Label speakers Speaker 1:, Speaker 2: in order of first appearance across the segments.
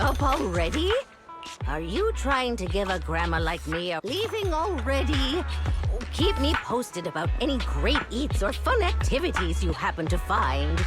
Speaker 1: Up already? Are you trying to give a grandma like me a leaving already? Keep me posted about any great eats or fun activities you happen to find.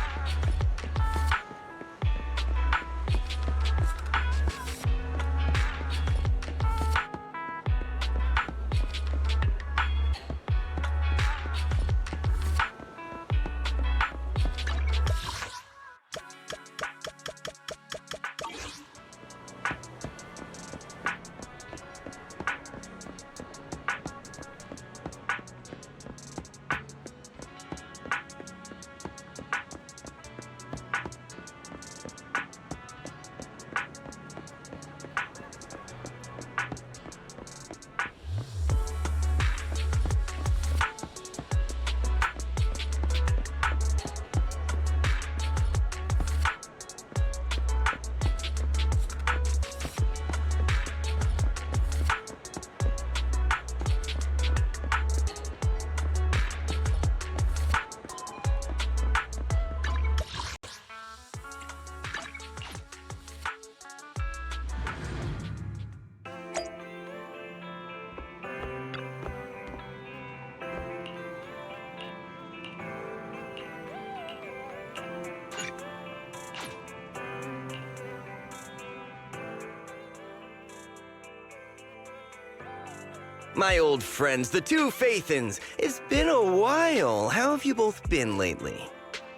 Speaker 2: My old friends, the two Faithins. It's been a while. How have you both been lately?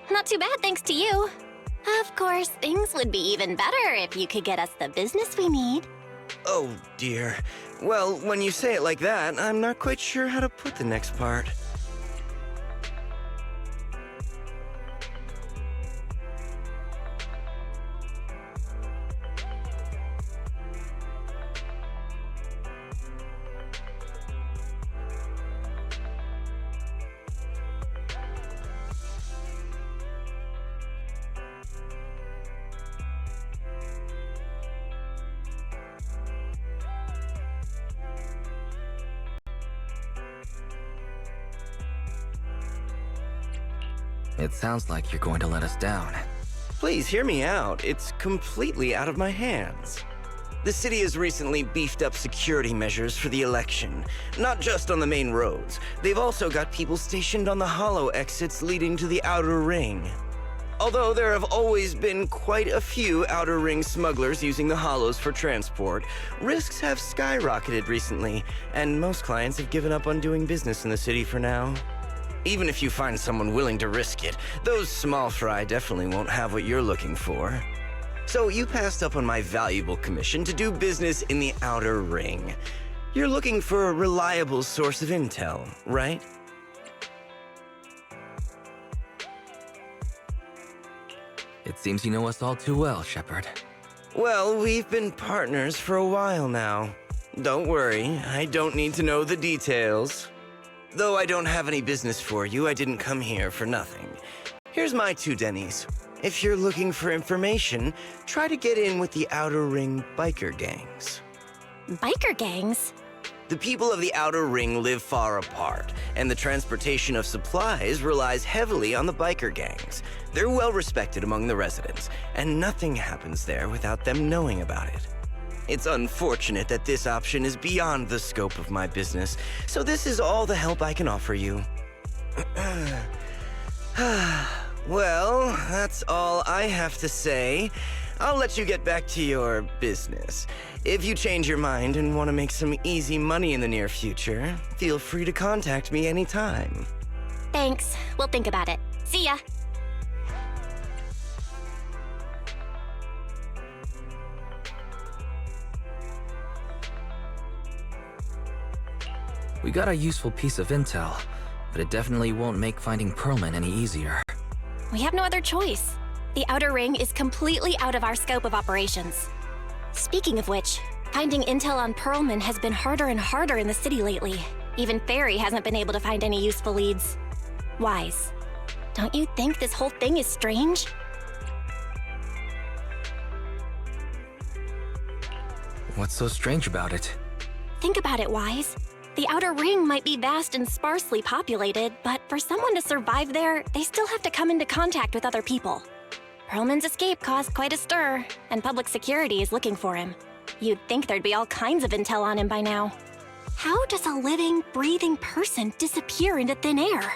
Speaker 3: Not too bad, thanks to you. Of course, things would be even better if you could get us the business we need.
Speaker 2: Oh, dear. Well, when you say it like that, I'm not quite sure how to put the next part.
Speaker 4: It sounds like you're going to let us down.
Speaker 2: Please hear me out. It's completely out of my hands. The city has recently beefed up security measures for the election, not just on the main roads. They've also got people stationed on the hollow exits leading to the outer ring. Although there have always been quite a few outer ring smugglers using the hollows for transport, risks have skyrocketed recently, and most clients have given up on doing business in the city for now. Even if you find someone willing to risk it, those small fry definitely won't have what you're looking for. So you passed up on my valuable commission to do business in the outer ring. You're looking for a reliable source of intel, right?
Speaker 4: It seems you know us all too well, Shepard.
Speaker 2: Well, we've been partners for a while now. Don't worry, I don't need to know the details. Though I don't have any business for you, I didn't come here for nothing. Here's my 2 Denny's. If you're looking for information, try to get in with the Outer Ring biker gangs.
Speaker 3: Biker gangs?
Speaker 2: The people of the Outer Ring live far apart, and the transportation of supplies relies heavily on the biker gangs. They're well respected among the residents, and nothing happens there without them knowing about it. It's unfortunate that this option is beyond the scope of my business, so this is all the help I can offer you. Well, that's all I have to say. I'll let you get back to your business. If you change your mind and want to make some easy money in the near future, feel free to contact me anytime.
Speaker 3: Thanks. We'll think about it. See ya.
Speaker 4: We got a useful piece of intel, but it definitely won't make finding Pearlman any easier.
Speaker 3: We have no other choice. The Outer Ring is completely out of our scope of operations. Speaking of which, finding intel on Pearlman has been harder and harder in the city lately. Even Fairy hasn't been able to find any useful leads. Wise, don't you think this whole thing is strange?
Speaker 4: What's so strange about it?
Speaker 3: Think about it, Wise. The Outer Ring might be vast and sparsely populated, but for someone to survive there, they still have to come into contact with other people. Pearlman's escape caused quite a stir, and public security is looking for him. You'd think there'd be all kinds of intel on him by now. How does a living, breathing person disappear into thin air?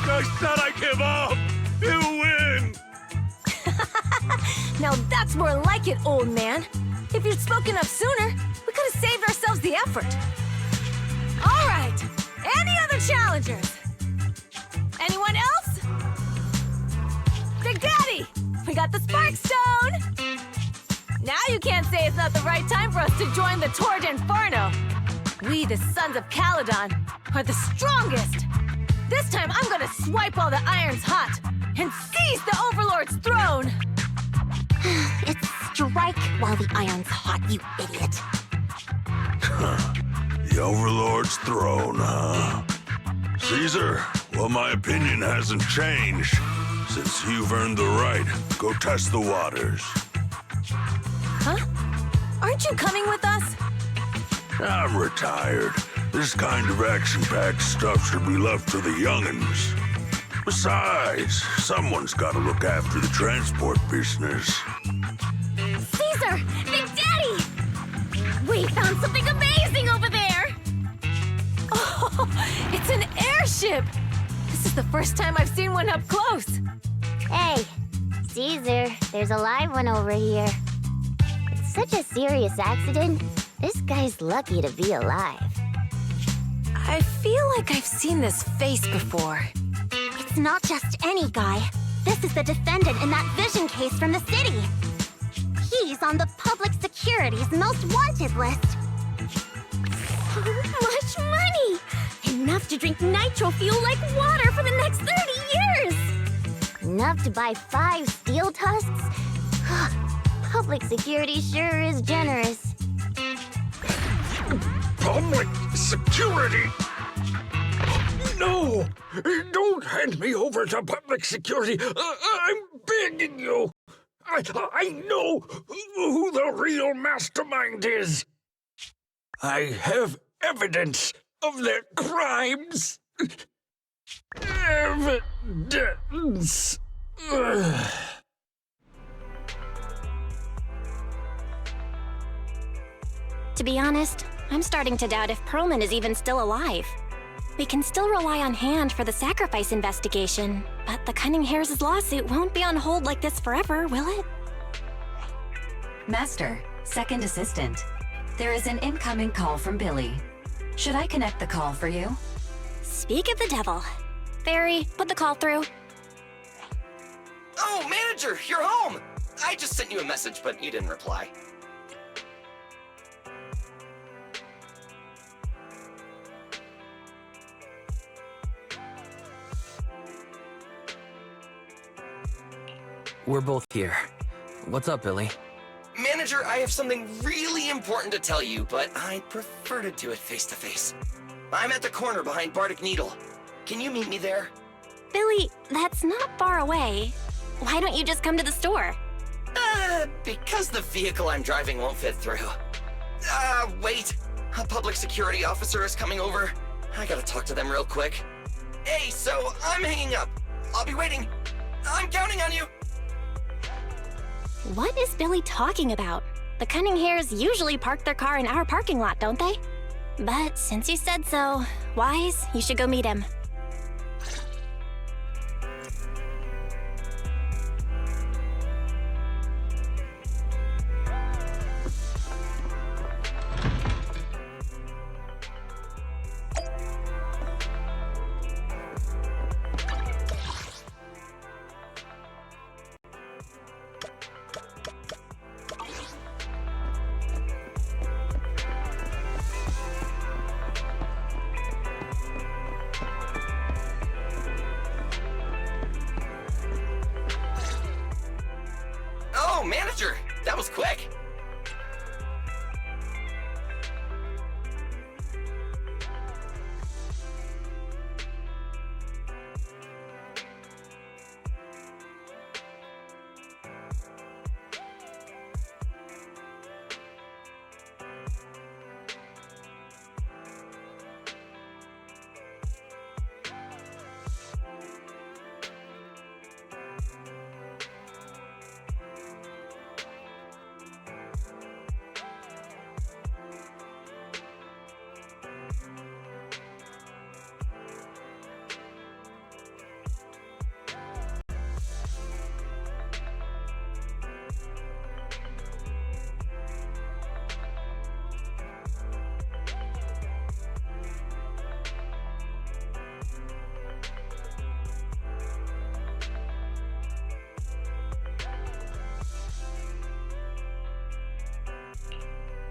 Speaker 5: I said I give up! You win!
Speaker 1: Now that's more like it, old man. If you'd spoken up sooner, we could have saved ourselves the effort. All right, any other challengers? Anyone else? Big Daddy, we got the Spark Stone! Now you can't say it's not the right time for us to join the Tour d'Inferno. We, the Sons of Caledon, are the strongest. This time I'm gonna swipe while the iron's hot and seize the Overlord's throne!
Speaker 3: It's strike while the iron's hot, you idiot.
Speaker 5: The Overlord's throne, huh? Caesar, well, my opinion hasn't changed. Since you've earned the right, go test the waters.
Speaker 1: Huh? Aren't you coming with us?
Speaker 5: I'm retired. This kind of action-packed stuff should be left to the young'uns. Besides, someone's gotta look after the transport business.
Speaker 3: Caesar! Big Daddy! We found something amazing over there!
Speaker 1: Oh, it's an airship! This is the first time I've seen one up close.
Speaker 6: Hey, Caesar, there's a live one over here. It's such a serious accident. This guy's lucky to be alive.
Speaker 1: I feel like I've seen this face before.
Speaker 3: It's not just any guy. This is the defendant in that vision case from the city. He's on the public security's most wanted list. So much money! Enough to drink nitro fuel like water for the next 30 years!
Speaker 6: Enough to buy 5 steel tusks? Public security sure is generous.
Speaker 5: Public security? No! Don't hand me over to public security! I'm begging you! I know who the real mastermind is! I have evidence of their crimes! Evidence!
Speaker 3: To be honest, I'm starting to doubt if Pearlman is even still alive. We can still rely on Hand for the sacrifice investigation, but the Cunning Hares' lawsuit won't be on hold like this forever, will it?
Speaker 7: Master, second assistant. There is an incoming call from Billy. Should I connect the call for you?
Speaker 3: Speak of the devil. Barry, put the call through.
Speaker 2: Oh, manager, you're home! I just sent you a message, but you didn't reply.
Speaker 4: We're both here. What's up, Billy?
Speaker 2: Manager, I have something really important to tell you, but I'd prefer to do it face-to-face. I'm at the corner behind Bardic Needle. Can you meet me there?
Speaker 3: Billy, that's not far away. Why don't you just come to the store?
Speaker 2: Because the vehicle I'm driving won't fit through. Wait. A public security officer is coming over. I gotta talk to them real quick. Hey, so I'm hanging up. I'll be waiting. I'm counting on you.
Speaker 3: What is Billy talking about? The Cunning Hares usually park their car in our parking lot, don't they? But since you said so, Wise, you should go meet him.
Speaker 2: Oh, manager, that was quick.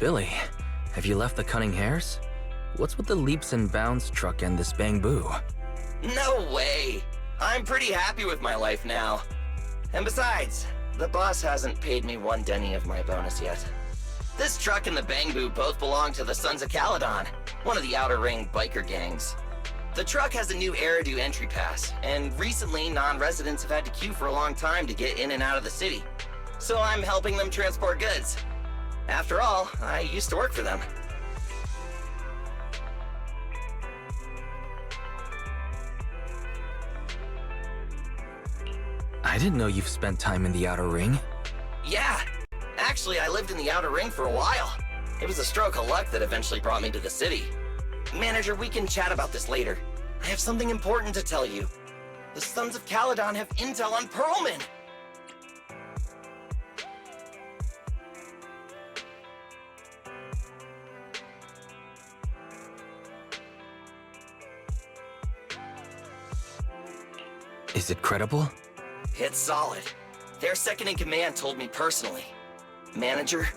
Speaker 4: Billy, have you left the cunning hares? What's with the leaps and bounds truck and this bamboo?
Speaker 2: No way! I'm pretty happy with my life now. And besides, the boss hasn't paid me 1 denny of my bonus yet. This truck and the bamboo both belong to the Sons of Caledon, one of the Outer Ring biker gangs. The truck has a new Eridu entry pass, and recently non-residents have had to queue for a long time to get in and out of the city. So I'm helping them transport goods. After all, I used to work for them.
Speaker 4: I didn't know you've spent time in the Outer Ring.
Speaker 2: Yeah! Actually, I lived in the Outer Ring for a while. It was a stroke of luck that eventually brought me to the city. Manager, we can chat about this later. I have something important to tell you. The Sons of Caledon have intel on Pearlman!
Speaker 4: Is it credible?
Speaker 2: It's solid. Their second-in-command told me personally. Manager,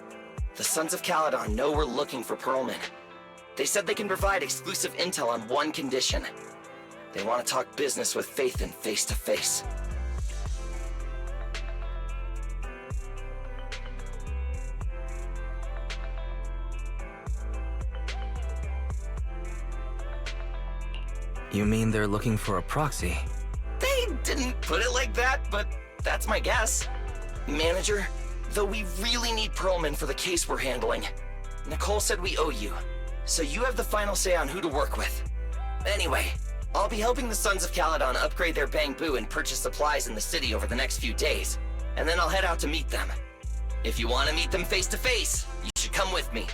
Speaker 2: the Sons of Caledon know we're looking for Pearlman. They said they can provide exclusive intel on one condition. They want to talk business with Phaethon face-to-face.
Speaker 4: You mean they're looking for a proxy?
Speaker 2: They didn't put it like that, but that's my guess. Manager, though we really need Pearlman for the case we're handling. Nicole said we owe you, so you have the final say on who to work with. Anyway, I'll be helping the Sons of Caledon upgrade their bamboo and purchase supplies in the city over the next few days, and then I'll head out to meet them. If you want to meet them face to face, you should come with me.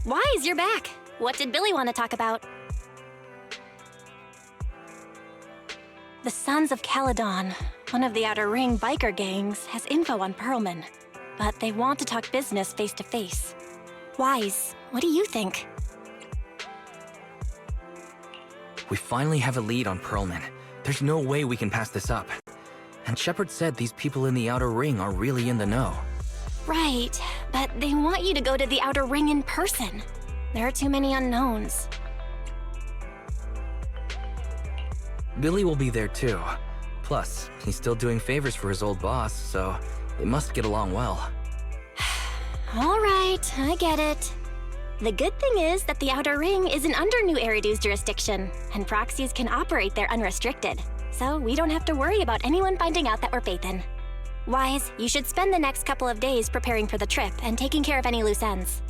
Speaker 3: Wise, you're back. What did Billy want to talk about? The Sons of Caledon, one of the Outer Ring biker gangs, has info on Pearlman, but they want to talk business face to face. Wise, what do you think?
Speaker 4: We finally have a lead on Pearlman. There's no way we can pass this up. And Shepard said these people in the Outer Ring are really in the know.
Speaker 3: Right, but they want you to go to the Outer Ring in person. There are too many unknowns.
Speaker 4: Billy will be there too. Plus, he's still doing favors for his old boss, so they must get along well.
Speaker 3: All right, I get it. The good thing is that the Outer Ring isn't under New Eridu's jurisdiction, and proxies can operate there unrestricted. So we don't have to worry about anyone finding out that we're Phaethon. Wise, you should spend the next couple of days preparing for the trip and taking care of any loose ends.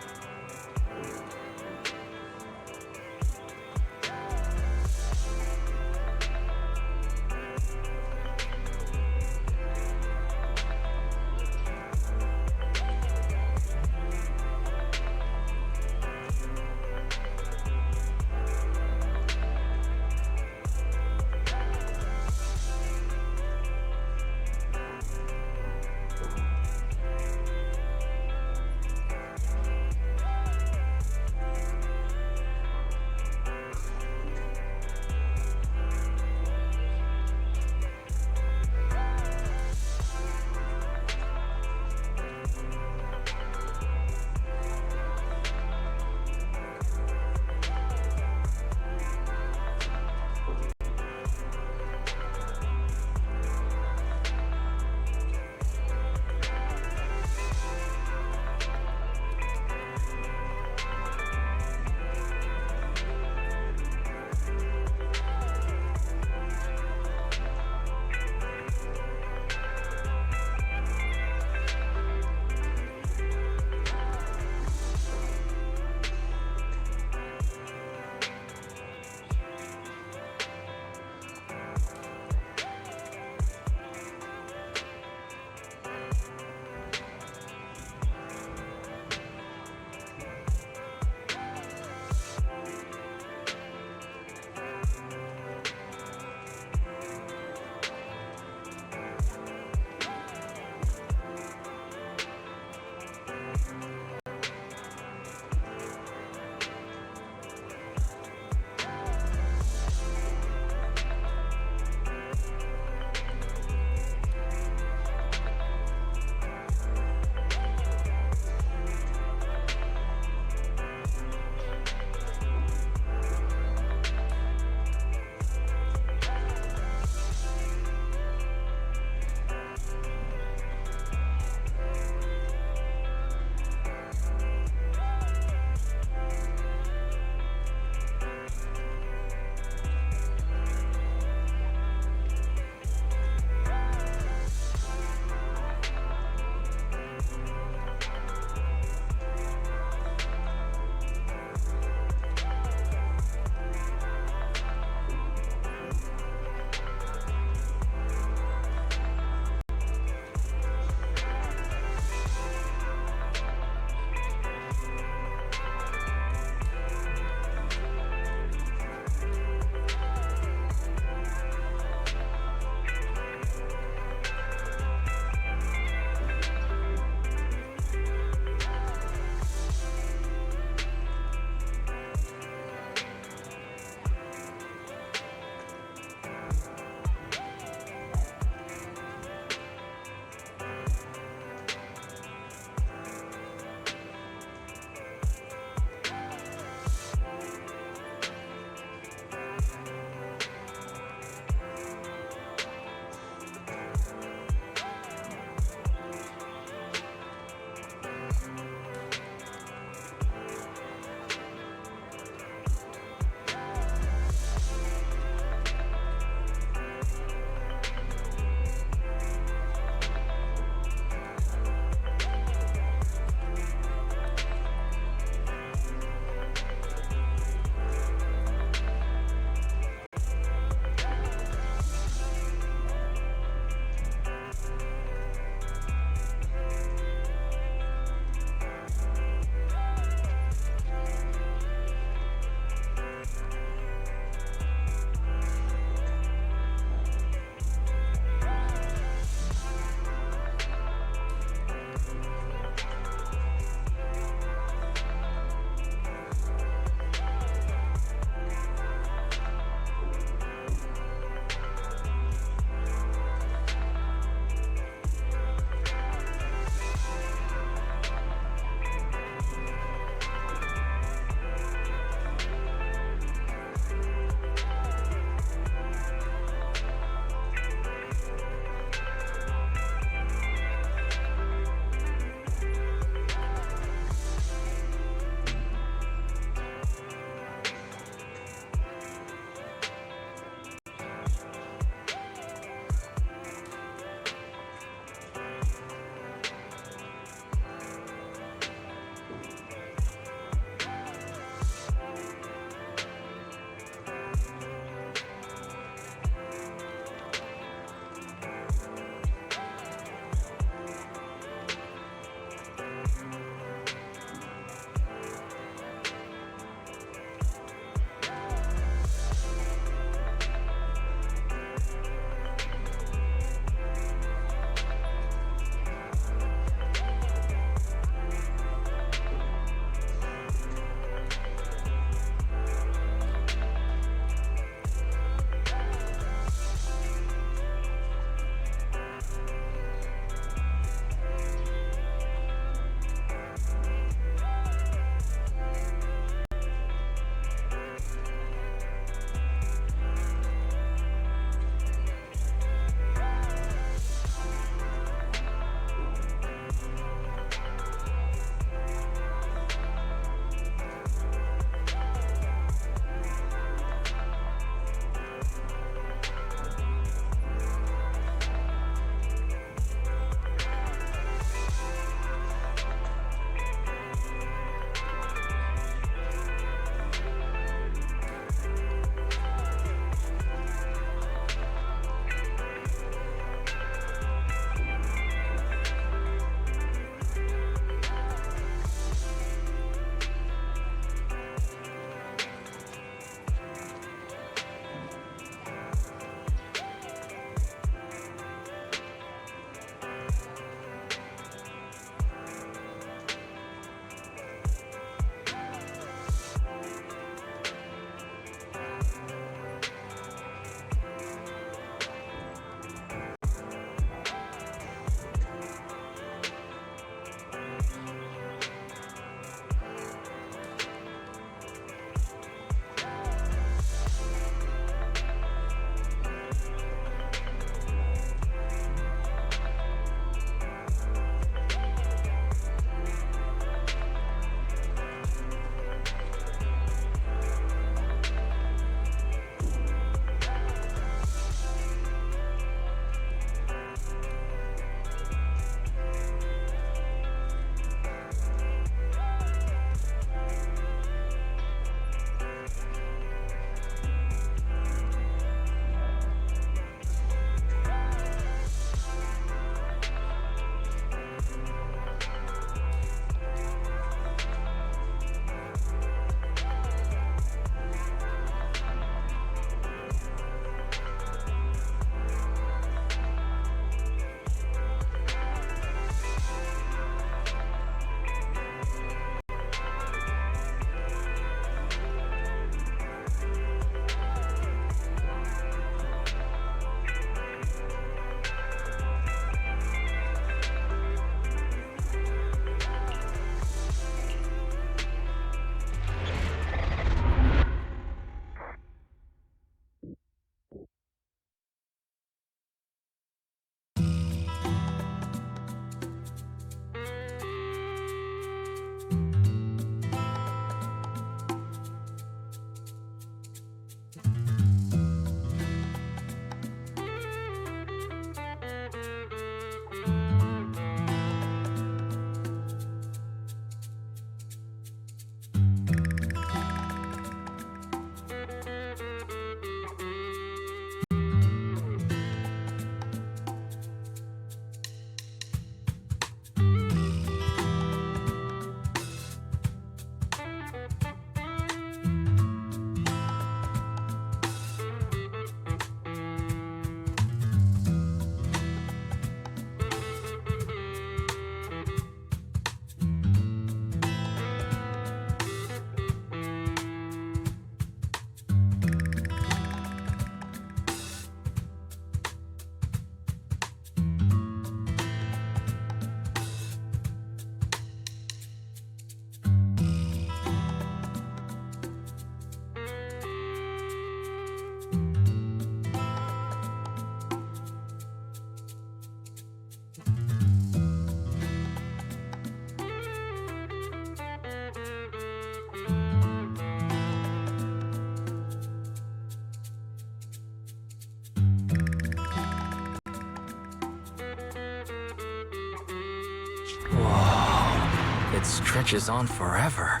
Speaker 4: stretches on forever.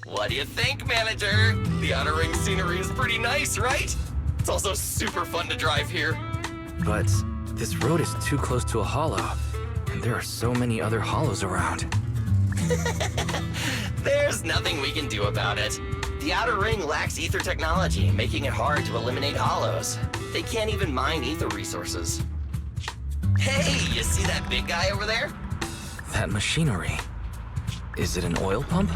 Speaker 8: What do you think, Manager? The Outer Ring scenery is pretty nice, right? It's also super fun to drive here.
Speaker 4: But this road is too close to a hollow, and there are so many other hollows around.
Speaker 8: There's nothing we can do about it. The Outer Ring lacks ether technology, making it hard to eliminate hollows. They can't even mine ether resources. Hey, you see that big guy over there?
Speaker 4: That machinery. Is it an oil pump?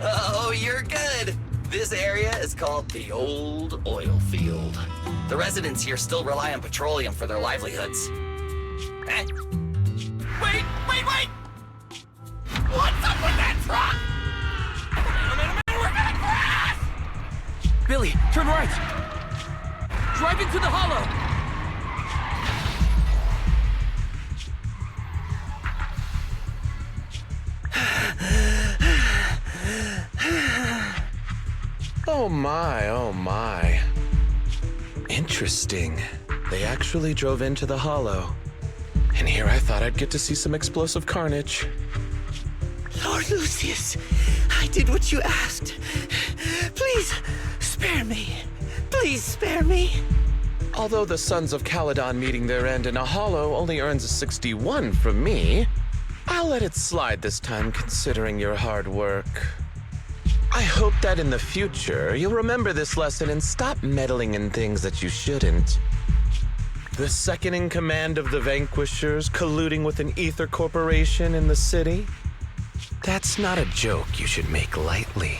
Speaker 8: Oh, you're good. This area is called the Old Oil Field. The residents here still rely on petroleum for their livelihoods. Eh? Wait! What's up with that truck? Man, we're gonna crash!
Speaker 4: Billy, turn right! Drive into the hollow!
Speaker 9: Oh my. Interesting. They actually drove into the hollow. And here I thought I'd get to see some explosive carnage.
Speaker 2: Lord Lucius, I did what you asked. Please, spare me. Please spare me.
Speaker 9: Although the Sons of Caledon meeting their end in a hollow only earns a 61 from me, I'll let it slide this time considering your hard work. I hope that in the future, you'll remember this lesson and stop meddling in things that you shouldn't. The second in command of the Vanquishers colluding with an ether corporation in the city? That's not a joke you should make lightly.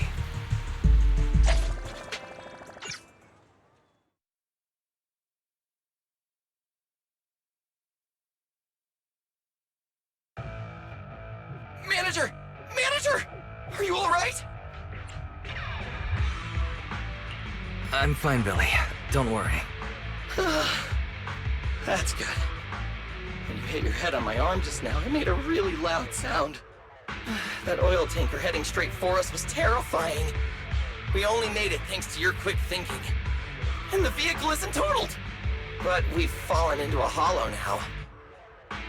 Speaker 8: Manager! Are you all right?
Speaker 4: I'm fine, Billy. Don't worry.
Speaker 8: That's good. When you hit your head on my arm just now, it made a really loud sound. That oil tanker heading straight for us was terrifying. We only made it thanks to your quick thinking. And the vehicle isn't totaled. But we've fallen into a hollow now.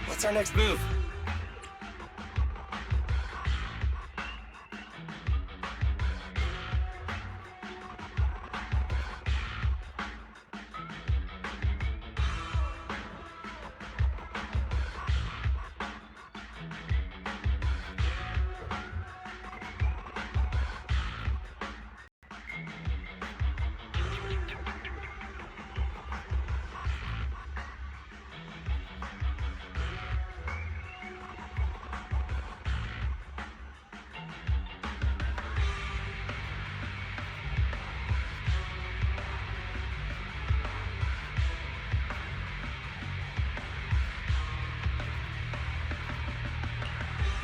Speaker 8: What's our next move?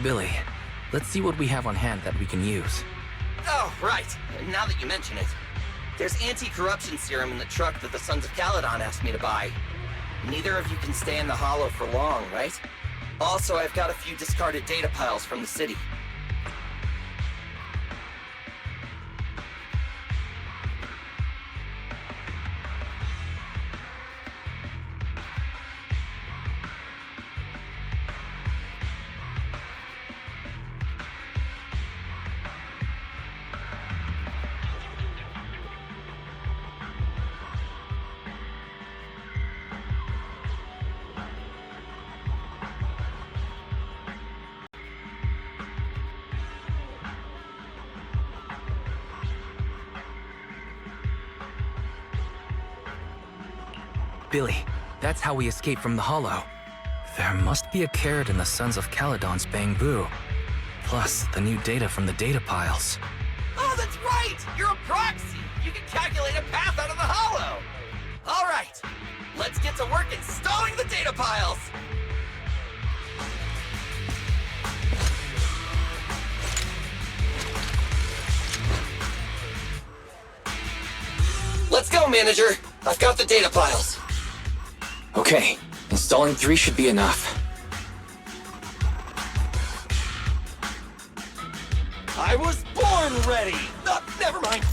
Speaker 4: Billy, let's see what we have on hand that we can use.
Speaker 8: Oh, right. Now that you mention it. There's anti-corruption serum in the truck that the Sons of Caledon asked me to buy. Neither of you can stay in the hollow for long, right? Also, I've got a few discarded data piles from the city.
Speaker 4: Billy, that's how we escaped from the hollow. There must be a carrot in the Sons of Caledon's bamboo. Plus, the new data from the data piles.
Speaker 8: Oh, that's right! You're a proxy! You can calculate a path out of the hollow! All right, let's get to work installing the data piles! Let's go, Manager! I've got the data piles.
Speaker 4: Okay, installing 3 should be enough.
Speaker 8: I was born ready! Never mind.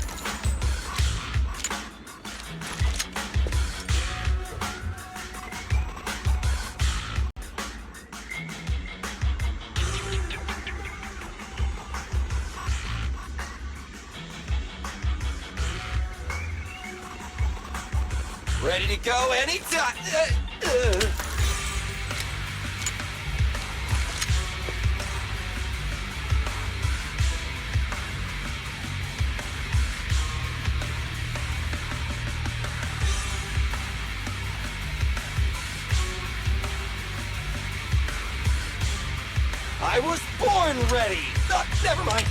Speaker 8: Ready to go anytime. I was born ready! Never mind.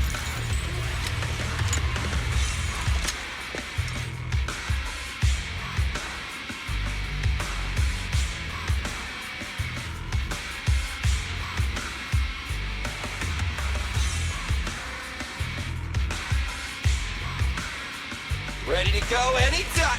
Speaker 8: Ready to go anytime.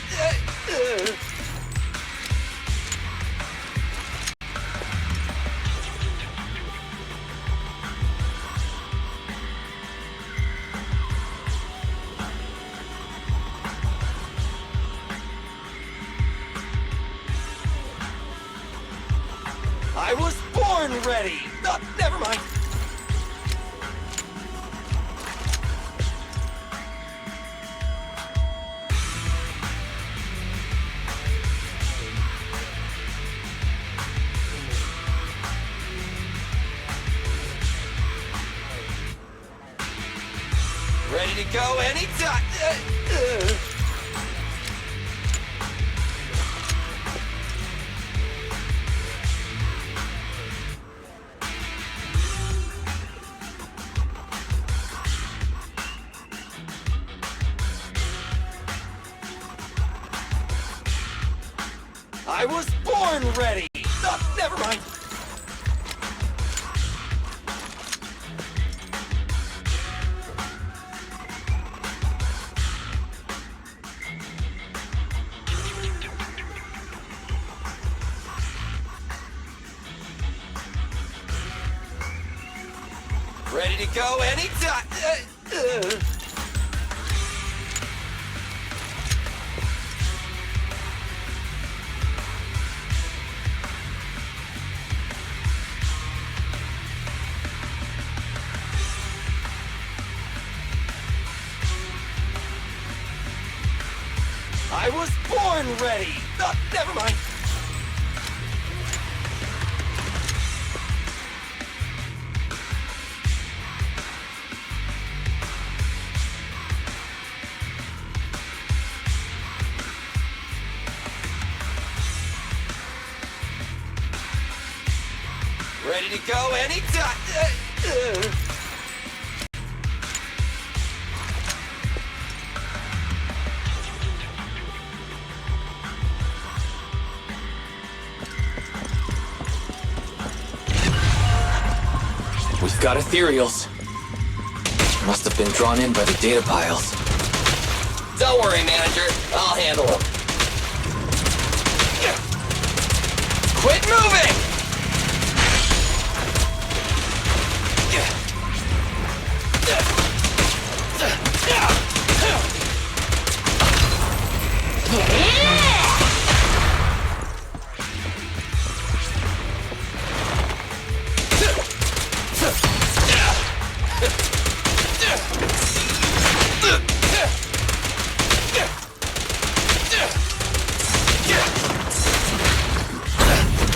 Speaker 8: I was born ready! Never mind. Ready to go anytime. I was born ready! Never mind. Ready to go anytime. I was born ready! Never mind. Ready to go anytime.
Speaker 4: We've got ethereals. Must have been drawn in by the data piles.
Speaker 8: Don't worry, manager. I'll handle them. Quit moving!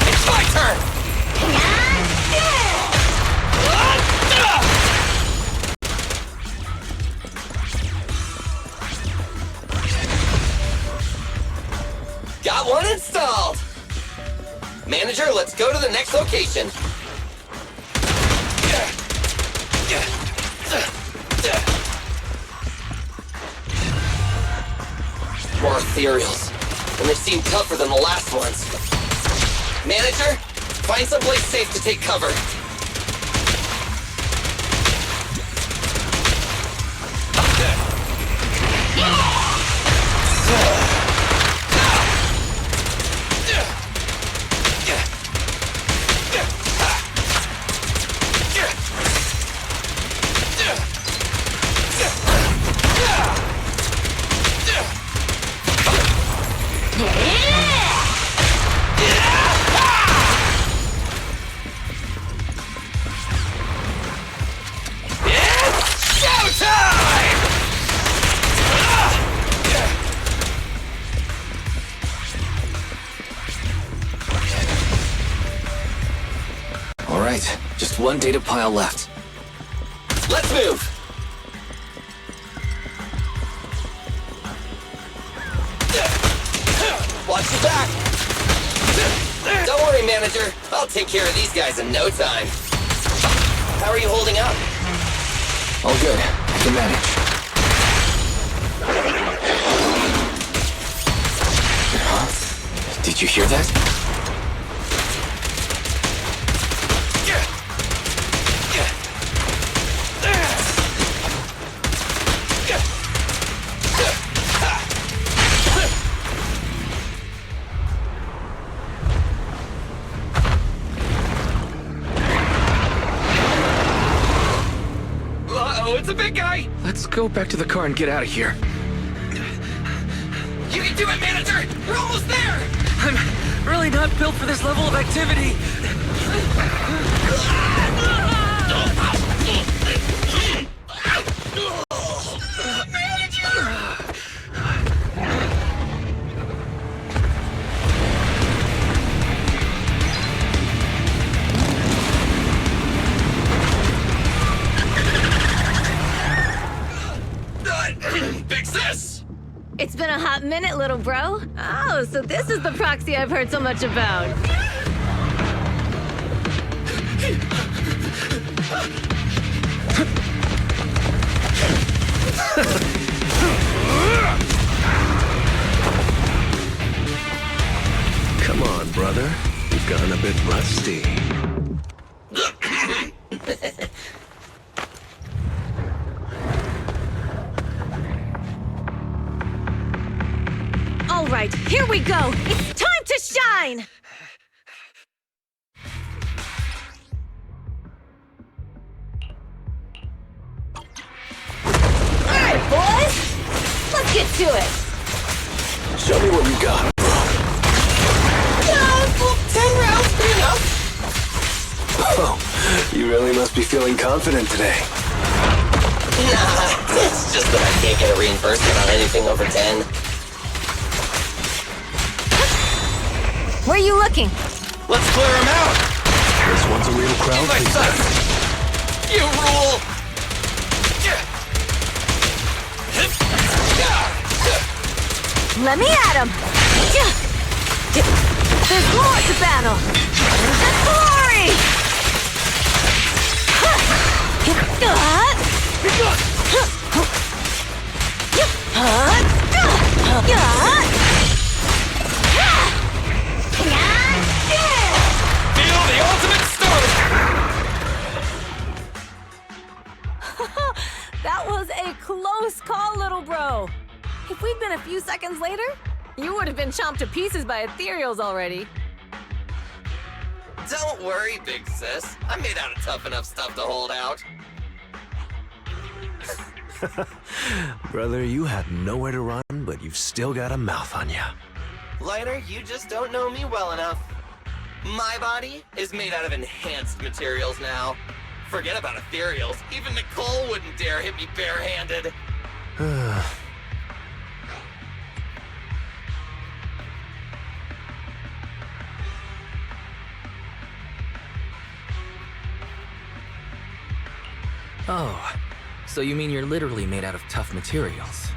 Speaker 10: It's my turn!
Speaker 8: Got one installed! Manager, let's go to the next location. More ethereals, and they seem tougher than the last ones. Manager, find someplace safe to take cover.
Speaker 4: one data pile left.
Speaker 8: Let's move! Watch your back! Don't worry, manager. I'll take care of these guys in no time. How are you holding up?
Speaker 4: All good. I can manage. Huh? Did you hear that?
Speaker 8: Uh-oh, it's a big guy!
Speaker 4: Let's go back to the car and get out of here.
Speaker 8: You can do it, manager! We're almost there!
Speaker 4: I'm really not built for this level of activity.
Speaker 8: Big sis!
Speaker 1: It's been a hot minute, little bro. Oh, so this is the proxy I've heard so much about.
Speaker 11: Come on, brother. You've gotten a bit rusty.
Speaker 1: All right, here we go. It's time to shine! All right, boys. Let's get to it.
Speaker 11: Show me what you got, bro.
Speaker 8: 10 rounds, pretty enough.
Speaker 11: Oh, you really must be feeling confident today.
Speaker 8: Nah, it's just that I can't get a reimbursement on anything over 10.
Speaker 1: Where are you looking?
Speaker 8: Let's clear him out!
Speaker 11: This one's a real crowd
Speaker 8: My
Speaker 11: pleaser.
Speaker 8: son! You rule!
Speaker 1: Let me at him. There's more to battle. There's glory!
Speaker 8: Feel the ultimate storm!
Speaker 1: That was a close call, little bro. If we'd been a few seconds later, you would have been chomped to pieces by ethereals already.
Speaker 8: Don't worry, big sis. I'm made out of tough enough stuff to hold out.
Speaker 11: Brother, you have nowhere to run, but you've still got a mouth on you.
Speaker 8: Lighter, you just don't know me well enough. My body is made out of enhanced materials now. Forget about ethereals. Even Nicole wouldn't dare hit me barehanded.
Speaker 4: Oh, so you mean you're literally made out of tough materials?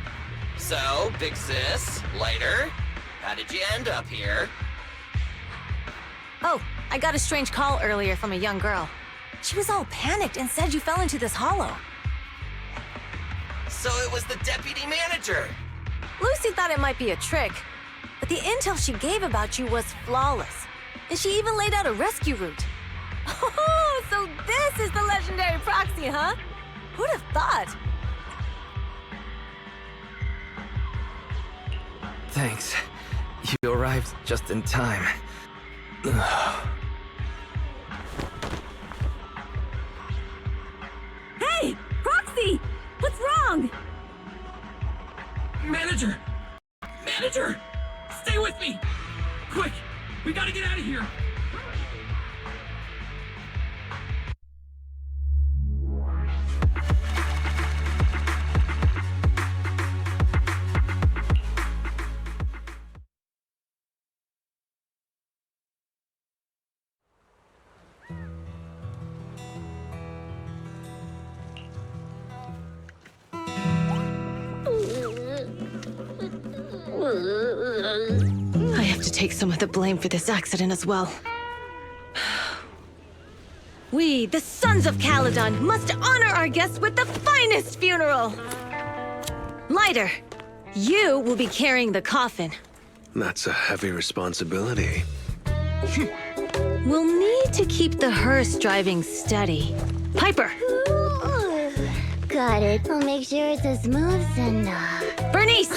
Speaker 8: So, big sis, Lighter, how did you end up here?
Speaker 1: Oh, I got a strange call earlier from a young girl. She was all panicked and said you fell into this hollow.
Speaker 8: So it was the deputy manager.
Speaker 1: Lucy thought it might be a trick, but the intel she gave about you was flawless. And she even laid out a rescue route. Oh, so this is the legendary proxy, huh? Who'd have thought?
Speaker 4: Thanks. You arrived just in time.
Speaker 1: Hey, Proxy! What's wrong?
Speaker 5: Manager! Manager! Stay with me! Quick! We gotta get out of here!
Speaker 1: I have to take some of the blame for this accident as well. We, the Sons of Caledon, must honor our guests with the finest funeral! Lighter, you will be carrying the coffin.
Speaker 11: That's a heavy responsibility.
Speaker 1: We'll need to keep the hearse driving steady. Piper!
Speaker 6: Got it. I'll make sure it's as smooth and,
Speaker 1: Bernice!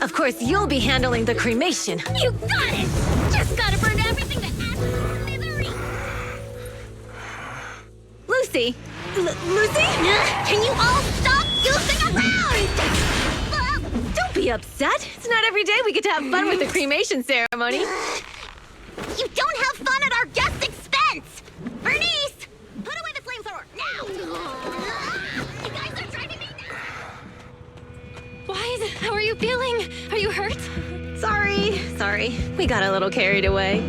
Speaker 1: Of course, you'll be handling the cremation.
Speaker 6: You got it! Just gotta burn everything to ash and smithereens!
Speaker 1: Lucy! Lucy?
Speaker 6: Can you all stop goofing around?
Speaker 1: Don't be upset. It's not every day we get to have fun with the cremation ceremony.
Speaker 6: You don't have fun at our guest expense! Bernice! Put away the flamethrower, now! You guys are driving me nuts!
Speaker 3: Why? How are you feeling? Are you hurt?
Speaker 1: Sorry. We got a little carried away.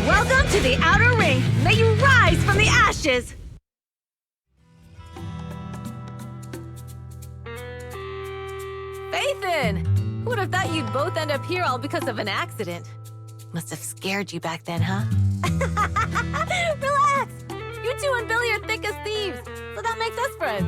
Speaker 1: Welcome to the Outer Ring. May you rise from the ashes. Fathan! Who would have thought you'd both end up here all because of an accident? Must have scared you back then, huh? Relax! You two and Billy are thick as thieves, so that makes us friends.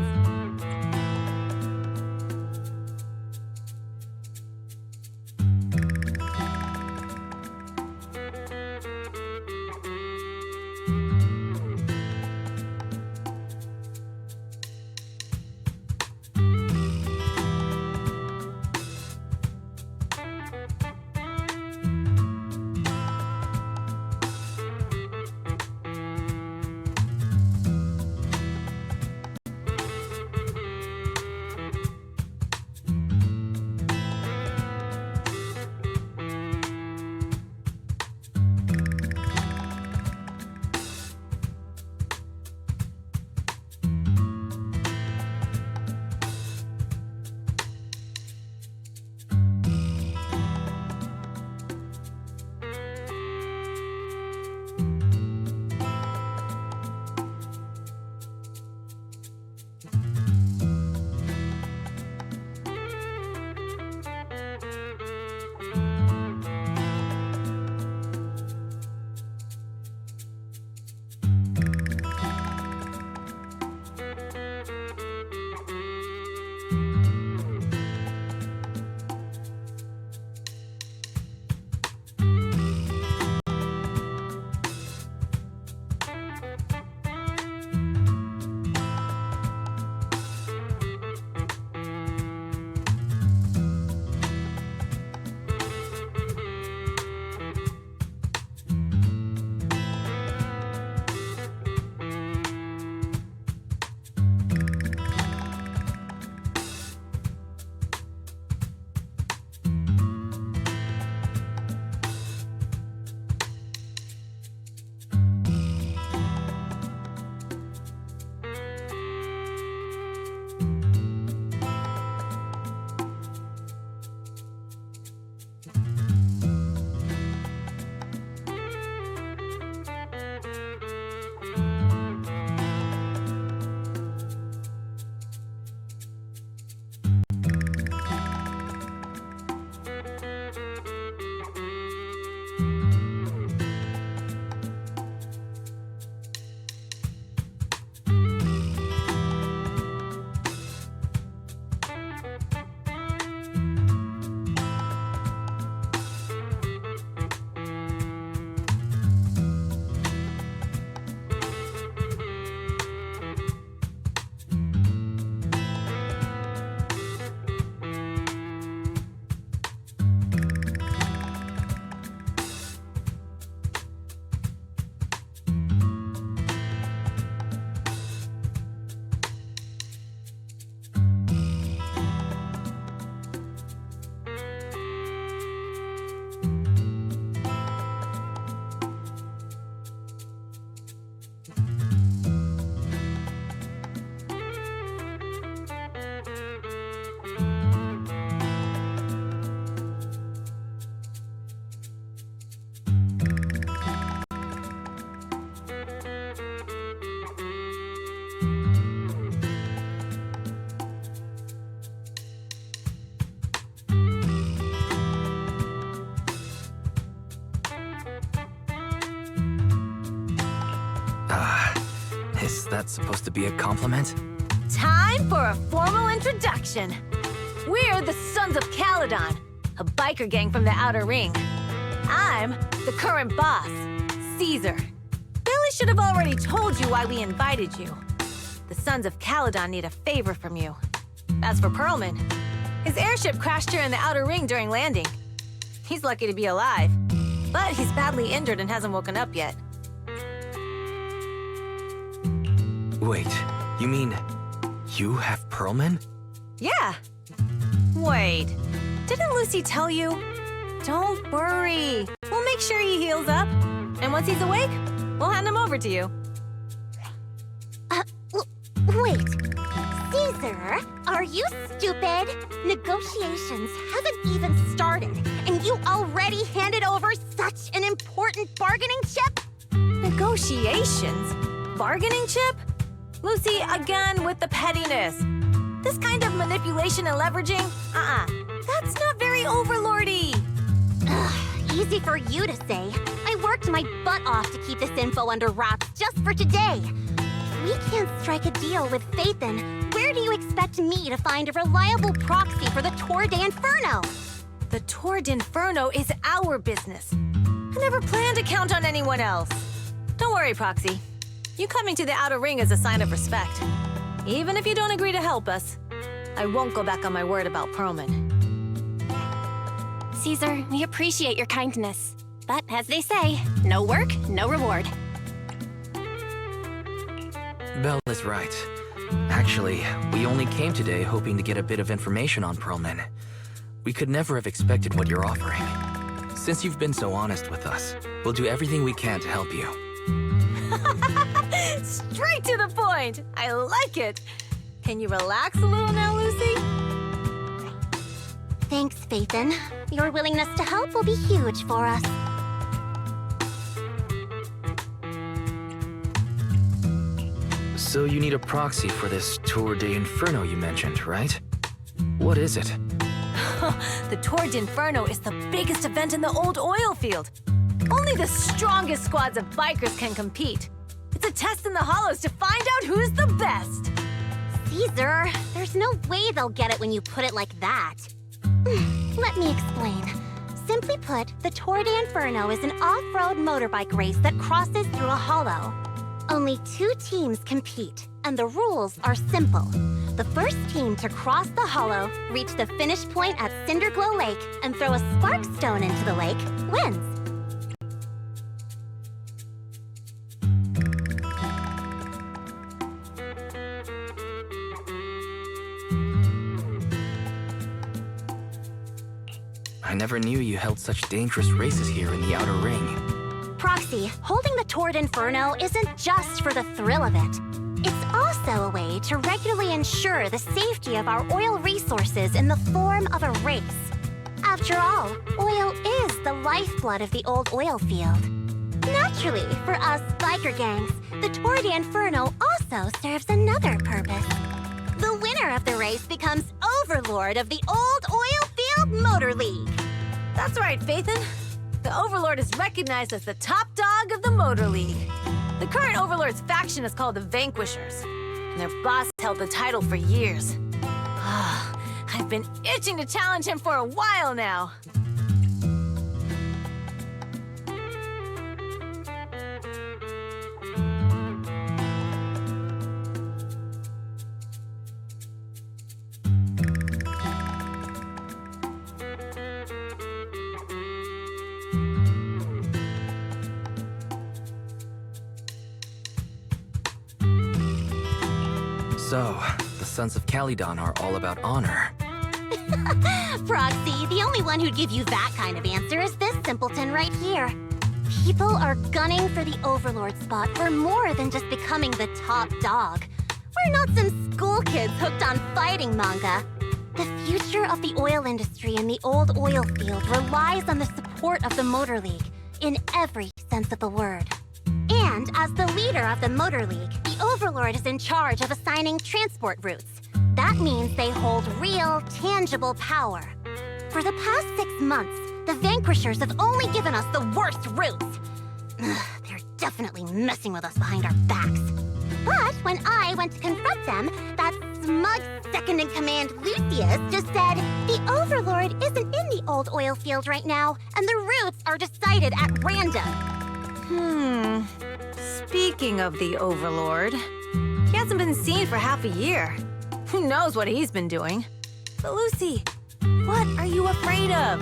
Speaker 4: Is that supposed to be a compliment?
Speaker 1: Time for a formal introduction. We're the Sons of Caledon, a biker gang from the Outer Ring. I'm the current boss, Caesar. Billy should have already told you why we invited you. The Sons of Caledon need a favor from you. As for Pearlman, his airship crashed here in the Outer Ring during landing. He's lucky to be alive, but he's badly injured and hasn't woken up yet.
Speaker 4: Wait, you mean you have Pearlman?
Speaker 1: Yeah. Wait, didn't Lucy tell you? Don't worry. We'll make sure he heals up. And once he's awake, we'll hand him over to you.
Speaker 6: Wait. Caesar, are you stupid? Negotiations haven't even started, and you already handed over such an important bargaining chip?
Speaker 1: Negotiations? Bargaining chip? Lucy, again with the pettiness. This kind of manipulation and leveraging? That's not very overlordy.
Speaker 6: Easy for you to say. I worked my butt off to keep this info under wraps just for today. If we can't strike a deal with Phaethon, where do you expect me to find a reliable proxy for the Tour de Inferno?
Speaker 1: The Tour de Inferno is our business. I never planned to count on anyone else. Don't worry, Proxy. You coming to the Outer Ring is a sign of respect. Even if you don't agree to help us, I won't go back on my word about Pearlman.
Speaker 3: Caesar, we appreciate your kindness. But as they say, no work, no reward.
Speaker 4: Belle is right. Actually, we only came today hoping to get a bit of information on Pearlman. We could never have expected what you're offering. Since you've been so honest with us, we'll do everything we can to help you.
Speaker 1: Straight to the point! I like it! Can you relax a little now, Lucy?
Speaker 6: Thanks, Phaethon. Your willingness to help will be huge for us.
Speaker 4: So you need a proxy for this Tour de Inferno you mentioned, right? What is it?
Speaker 1: The Tour de Inferno is the biggest event in the old oil field. Only the strongest squads of bikers can compete. It's a test in the hollows to find out who's the best.
Speaker 6: Caesar, there's no way they'll get it when you put it like that. Let me explain. Simply put, the Tour de Inferno is an off-road motorbike race that crosses through a hollow. Only 2 teams compete, and the rules are simple. The first team to cross the hollow, reach the finish point at Cinderglow Lake, and throw a spark stone into the lake, wins.
Speaker 4: I never knew you held such dangerous races here in the Outer Ring.
Speaker 6: Proxy, holding the Tour de Inferno isn't just for the thrill of it. It's also a way to regularly ensure the safety of our oil resources in the form of a race. After all, oil is the lifeblood of the old oil field. Naturally, for us biker gangs, the Tour de Inferno also serves another purpose. The winner of the race becomes overlord of the old oil field motor league.
Speaker 1: That's right, Phaethon. The Overlord is recognized as the top dog of the Motor League. The current Overlord's faction is called the Vanquishers, and their boss held the title for years. I've been itching to challenge him for a while now.
Speaker 4: So, the Sons of Caledon are all about honor.
Speaker 6: Proxy, the only one who'd give you that kind of answer is this simpleton right here. People are gunning for the Overlord spot for more than just becoming the top dog. We're not some school kids hooked on fighting manga. The future of the oil industry in the old oil field relies on the support of the Motor League, in every sense of the word. And as the leader of the Motor League, the Overlord is in charge of assigning transport routes. That means they hold real, tangible power. For the past 6 months, the Vanquishers have only given us the worst routes. They're definitely messing with us behind our backs. But when I went to confront them, that smug second-in-command Lucius just said, the Overlord isn't in the old oil field right now, and the routes are decided at random.
Speaker 1: Speaking of the Overlord, he hasn't been seen for half a year. Who knows what he's been doing? But Lucy, what are you afraid of?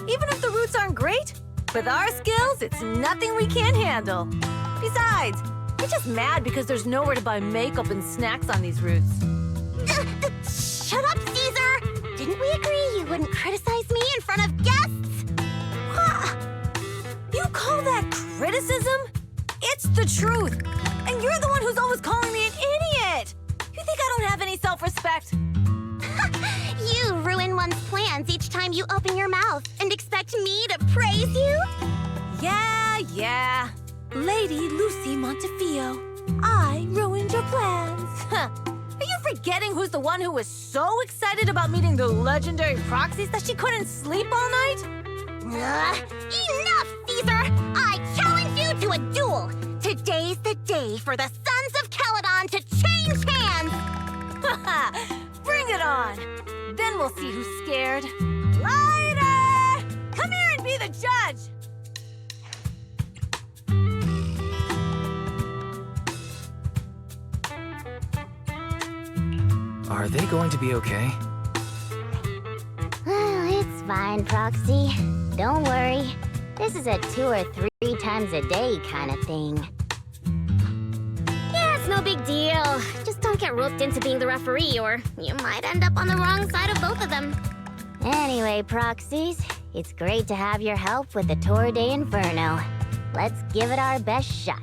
Speaker 1: Even if the routes aren't great, with our skills, it's nothing we can't handle. Besides, we're just mad because there's nowhere to buy makeup and snacks on these routes.
Speaker 6: Shut up, Caesar! Didn't we agree you wouldn't criticize me in front of guests?
Speaker 1: Huh. You call that criticism? It's the truth. And you're the one who's always calling me an idiot. You think I don't have any self-respect?
Speaker 6: You ruin one's plans each time you open your mouth and expect me to praise you?
Speaker 1: Yeah. Lady Lucy Montefiore, I ruined your plans. Huh. Are you forgetting who's the one who was so excited about meeting the legendary proxies that she couldn't sleep all night?
Speaker 6: Enough, Caesar! I challenge you to a duel! Today's the day for the Sons of Caledon to change hands!
Speaker 1: Haha! Bring it on! Then we'll see who's scared. Lighter! Come here and be the judge!
Speaker 4: Are they going to be okay?
Speaker 6: It's fine, Proxy. Don't worry. This is a 2 or 3 times a day kind of thing.
Speaker 3: Yeah, it's no big deal. Just don't get roped into being the referee, or you might end up on the wrong side of both of them.
Speaker 6: Anyway, Proxies, it's great to have your help with the Tour de Inferno. Let's give it our best shot.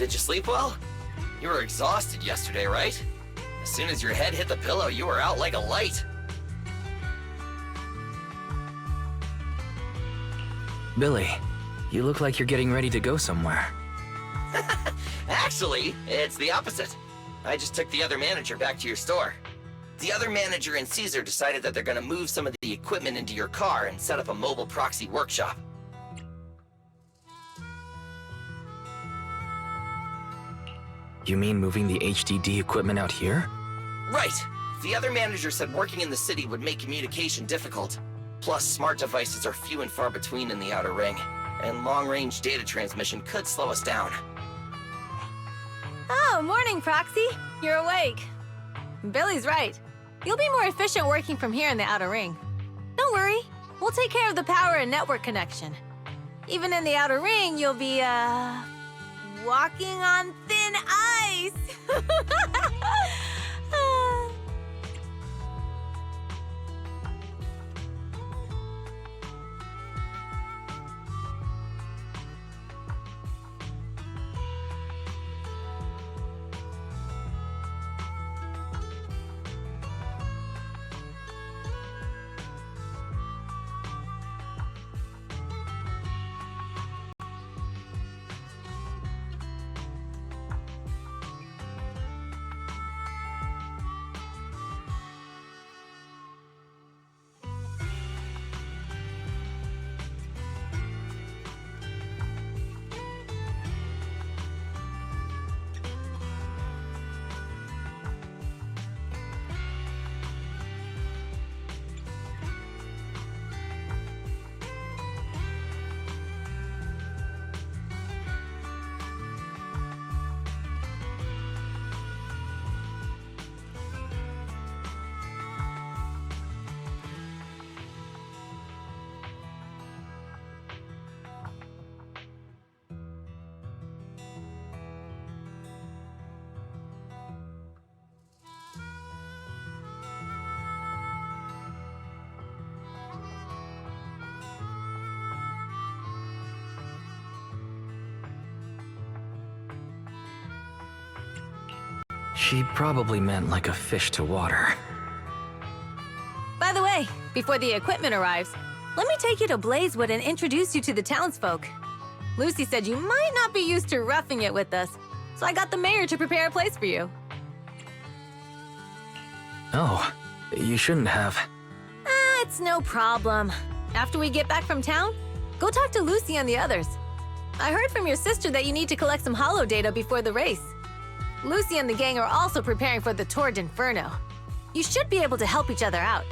Speaker 8: Did you sleep well? You were exhausted yesterday, right? As soon as your head hit the pillow, you were out like a light.
Speaker 4: Billy, you look like you're getting ready to go somewhere.
Speaker 8: Actually, it's the opposite. I just took the other manager back to your store. The other manager and Caesar decided that they're gonna move some of the equipment into your car and set up a mobile proxy workshop.
Speaker 4: You mean moving the HDD equipment out here?
Speaker 8: Right. The other manager said working in the city would make communication difficult. Plus, smart devices are few and far between in the Outer Ring, and long-range data transmission could slow us down.
Speaker 1: Oh, morning, Proxy. You're awake. Billy's right. You'll be more efficient working from here in the Outer Ring. Don't worry. We'll take care of the power and network connection. Even in the Outer Ring, you'll be, walking on thin ice.
Speaker 4: She probably meant like a fish to water.
Speaker 1: By the way, before the equipment arrives, let me take you to Blazewood and introduce you to the townsfolk. Lucy said you might not be used to roughing it with us, so I got the mayor to prepare a place for you.
Speaker 4: Oh, you shouldn't have.
Speaker 1: It's no problem. After we get back from town, go talk to Lucy and the others. I heard from your sister that you need to collect some holo data before the race. Lucy and the gang are also preparing for the Tour d'Inferno. You should be able to help each other out.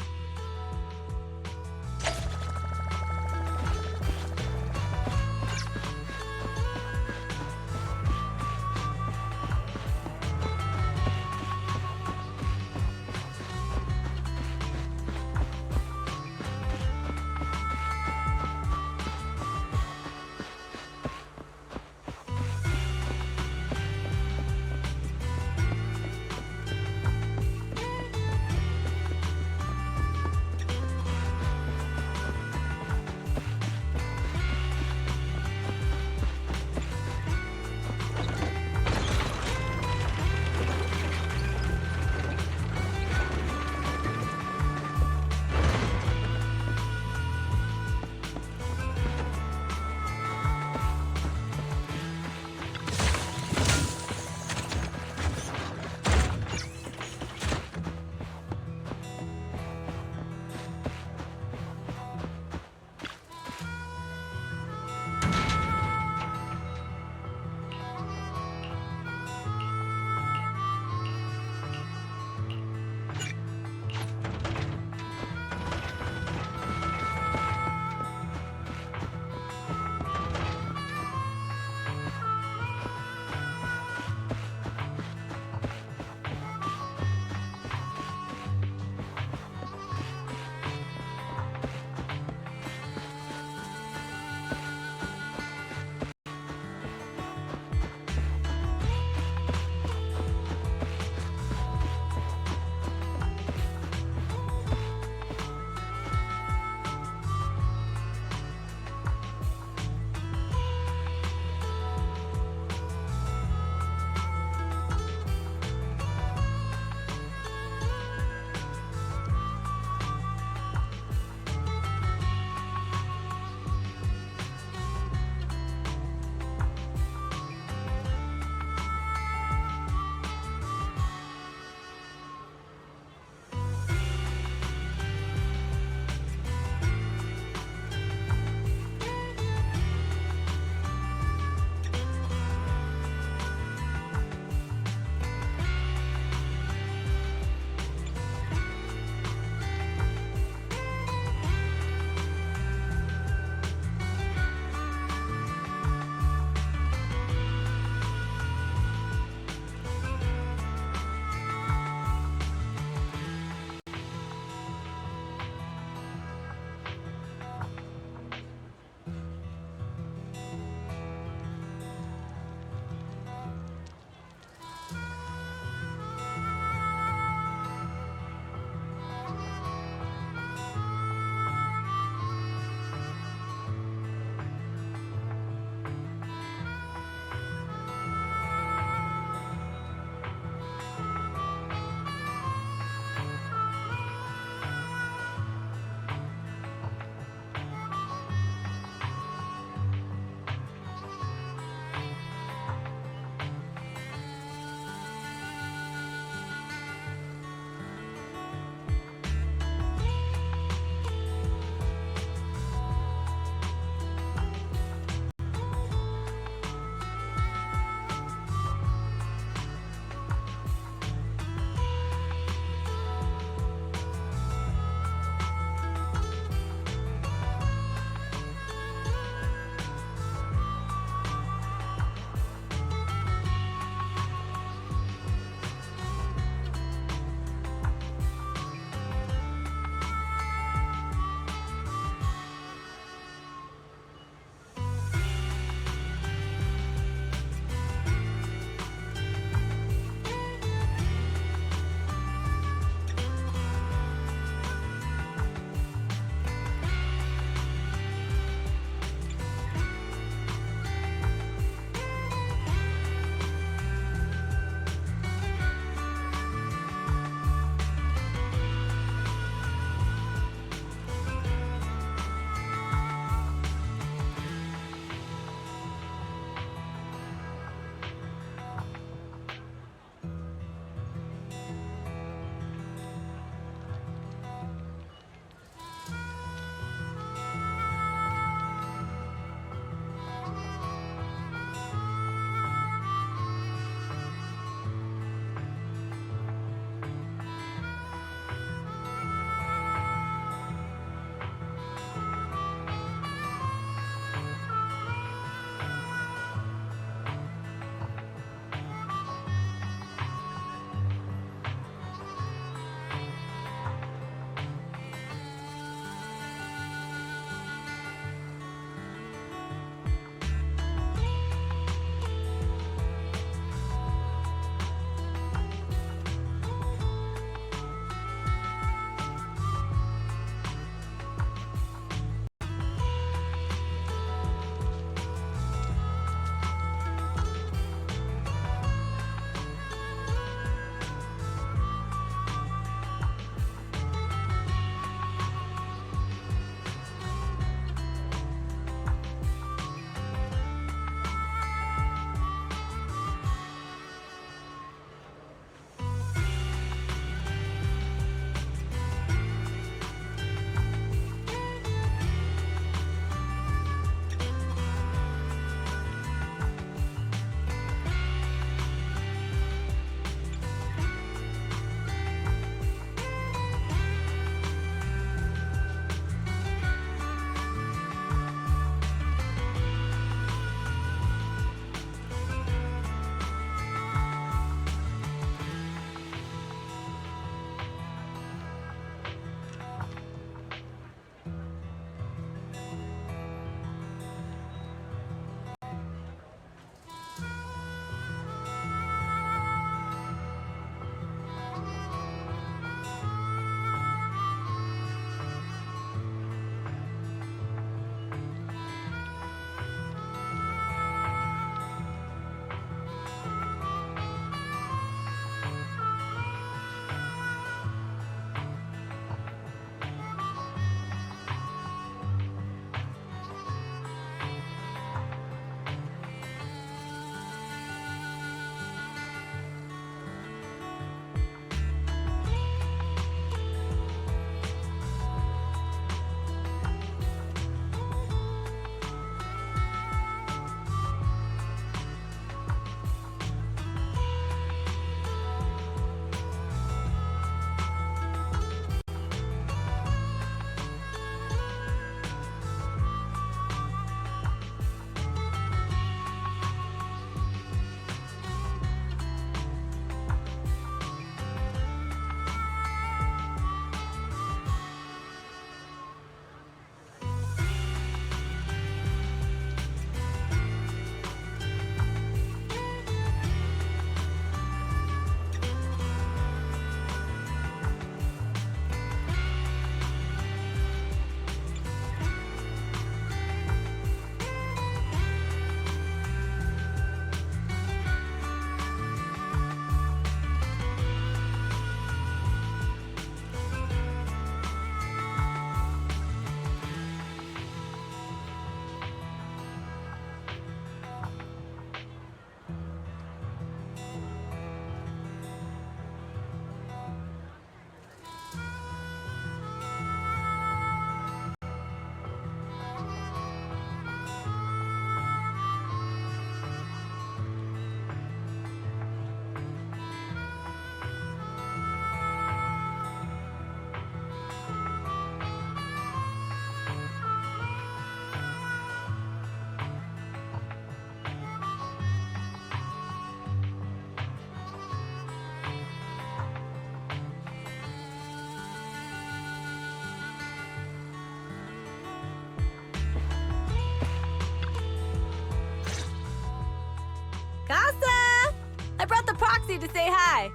Speaker 1: to say hi.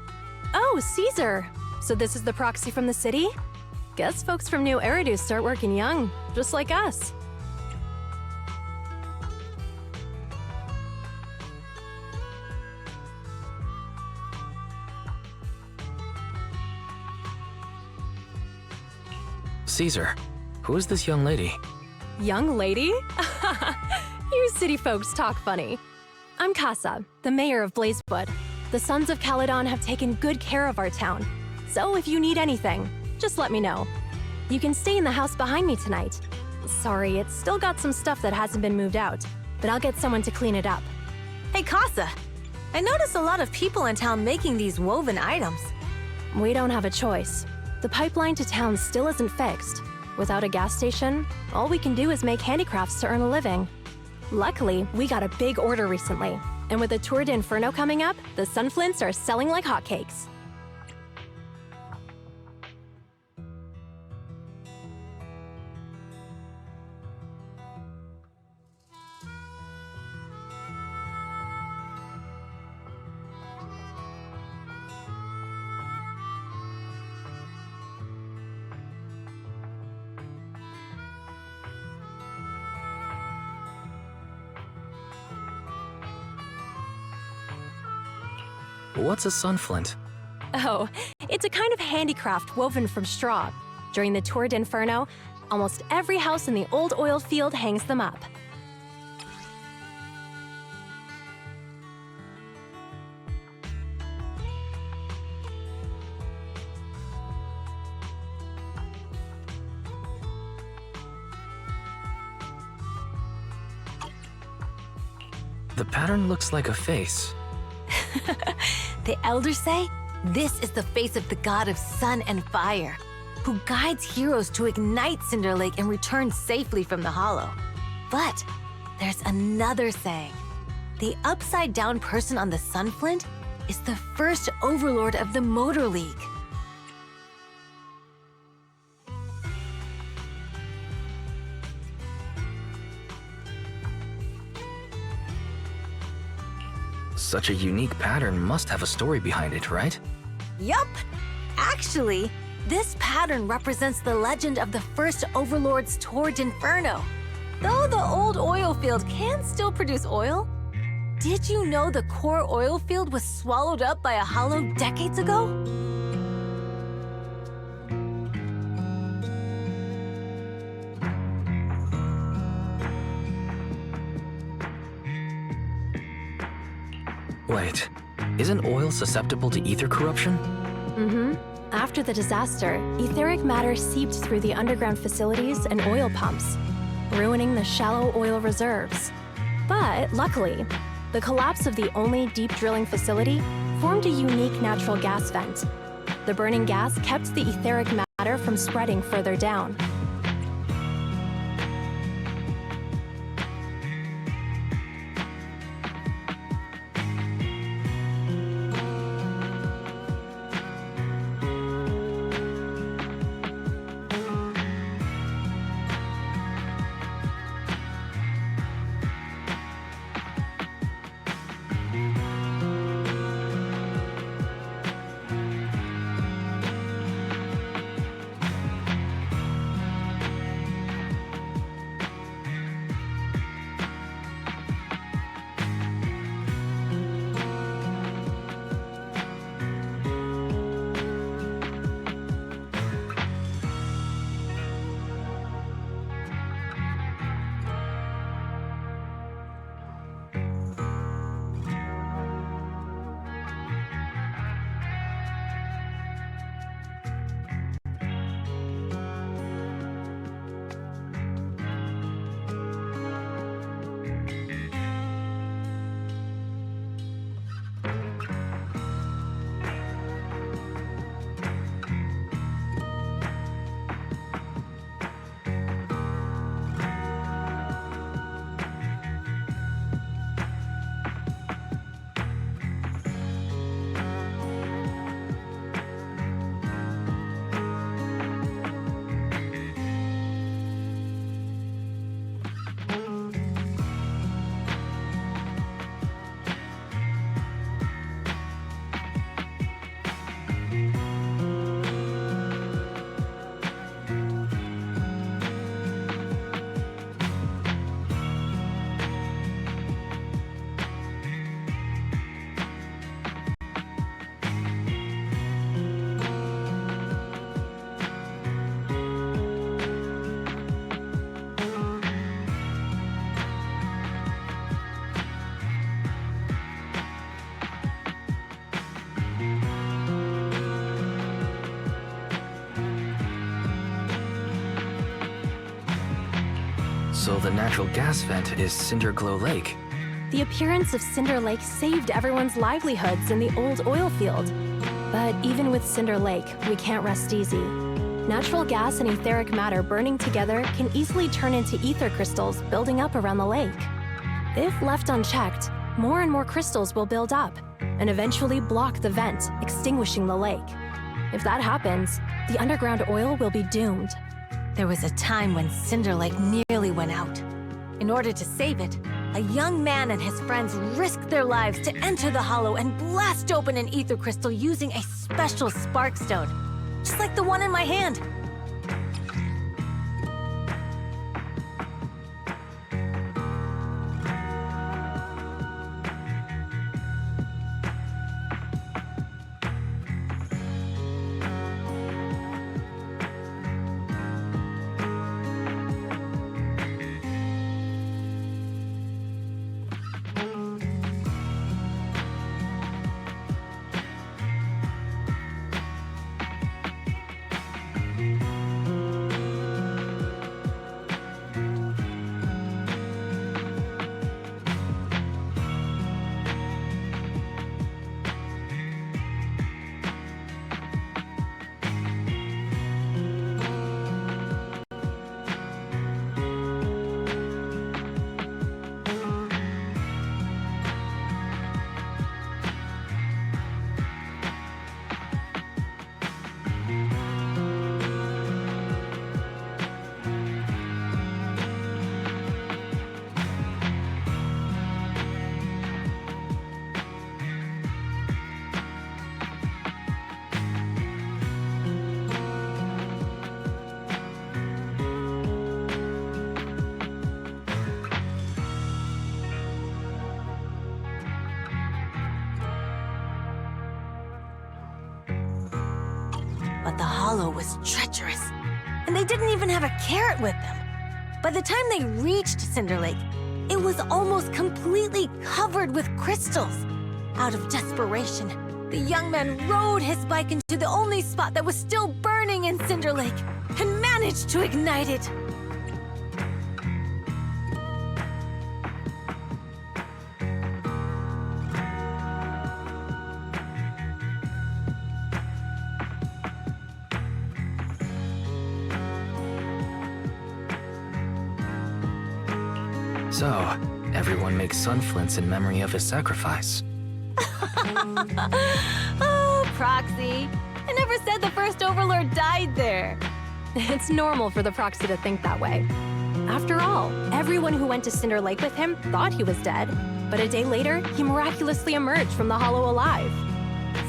Speaker 12: Oh, Caesar. So this is the proxy from the city? Guess folks from New Eridu start working young, just like us.
Speaker 4: Caesar, who is this young lady?
Speaker 12: Young lady? You city folks talk funny. I'm Casa, the mayor of Blazewood. The Sons of Caledon have taken good care of our town. So if you need anything, just let me know. You can stay in the house behind me tonight. Sorry, it's still got some stuff that hasn't been moved out, but I'll get someone to clean it up.
Speaker 1: Hey, Casa. I noticed a lot of people in town making these woven items.
Speaker 12: We don't have a choice. The pipeline to town still isn't fixed. Without a gas station, all we can do is make handicrafts to earn a living. Luckily, we got a big order recently, and with the Tour d'Inferno coming up, the sunflints are selling like hotcakes.
Speaker 4: What's a sunflint?
Speaker 12: Oh, it's a kind of handicraft woven from straw. During the Tour d'Inferno, almost every house in the old oil field hangs them up.
Speaker 4: The pattern looks like a face.
Speaker 1: The elders say this is the face of the god of sun and fire, who guides heroes to ignite Cinder Lake and return safely from the hollow. But there's another saying. The upside-down person on the sunflint is the first overlord of the Motor League.
Speaker 4: Such a unique pattern must have a story behind it, right?
Speaker 1: Yup! Actually, this pattern represents the legend of the first Overlord's Tour d'Inferno. Though the old oil field can still produce oil, did you know the core oil field was swallowed up by a hollow decades ago?
Speaker 4: Wait, isn't oil susceptible to ether corruption?
Speaker 12: Mm-hmm. After the disaster, etheric matter seeped through the underground facilities and oil pumps, ruining the shallow oil reserves. But luckily, the collapse of the only deep drilling facility formed a unique natural gas vent. The burning gas kept the etheric matter from spreading further down.
Speaker 4: So the natural gas vent is Cinderglow Lake.
Speaker 12: The appearance of Cinder Lake saved everyone's livelihoods in the old oil field. But even with Cinder Lake, we can't rest easy. Natural gas and etheric matter burning together can easily turn into ether crystals building up around the lake. If left unchecked, more and more crystals will build up and eventually block the vent, extinguishing the lake. If that happens, the underground oil will be doomed.
Speaker 1: There was a time when Cinder Lake nearly went out. In order to save it, a young man and his friends risked their lives to enter the hollow and blast open an ether crystal using a special spark stone, just like the one in my hand. But the hollow was treacherous, and they didn't even have a carrot with them. By the time they reached Cinder Lake, it was almost completely covered with crystals. Out of desperation, the young man rode his bike into the only spot that was still burning in Cinder Lake and managed to ignite it.
Speaker 4: So, everyone makes sunflints in memory of his sacrifice.
Speaker 1: Oh, Proxy. I never said the first Overlord died there.
Speaker 12: It's normal for the Proxy to think that way. After all, everyone who went to Cinder Lake with him thought he was dead, but a day later, he miraculously emerged from the hollow alive.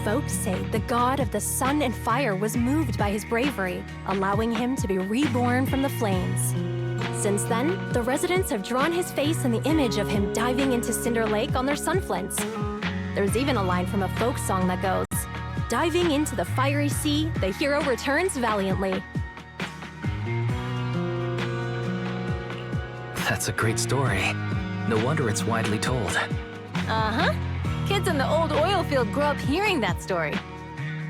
Speaker 12: Folks say the god of the sun and fire was moved by his bravery, allowing him to be reborn from the flames. Since then, the residents have drawn his face and the image of him diving into Cinder Lake on their sunflints. There's even a line from a folk song that goes, "Diving into the fiery sea, the hero returns valiantly."
Speaker 4: That's a great story. No wonder it's widely told.
Speaker 1: Uh-huh. Kids in the old oil field grew up hearing that story.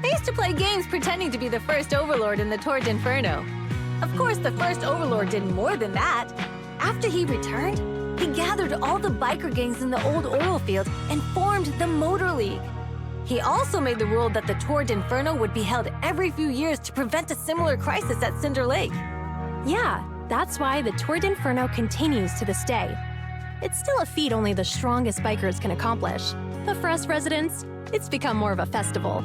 Speaker 1: They used to play games pretending to be the first Overlord in the Tord Inferno. Of course, the first Overlord did more than that. After he returned, he gathered all the biker gangs in the old oil field and formed the Motor League. He also made the rule that the Tord Inferno would be held every few years to prevent a similar crisis at Cinder Lake.
Speaker 12: Yeah, that's why the Tord Inferno continues to this day. It's still a feat only the strongest bikers can accomplish, but for us residents, it's become more of a festival.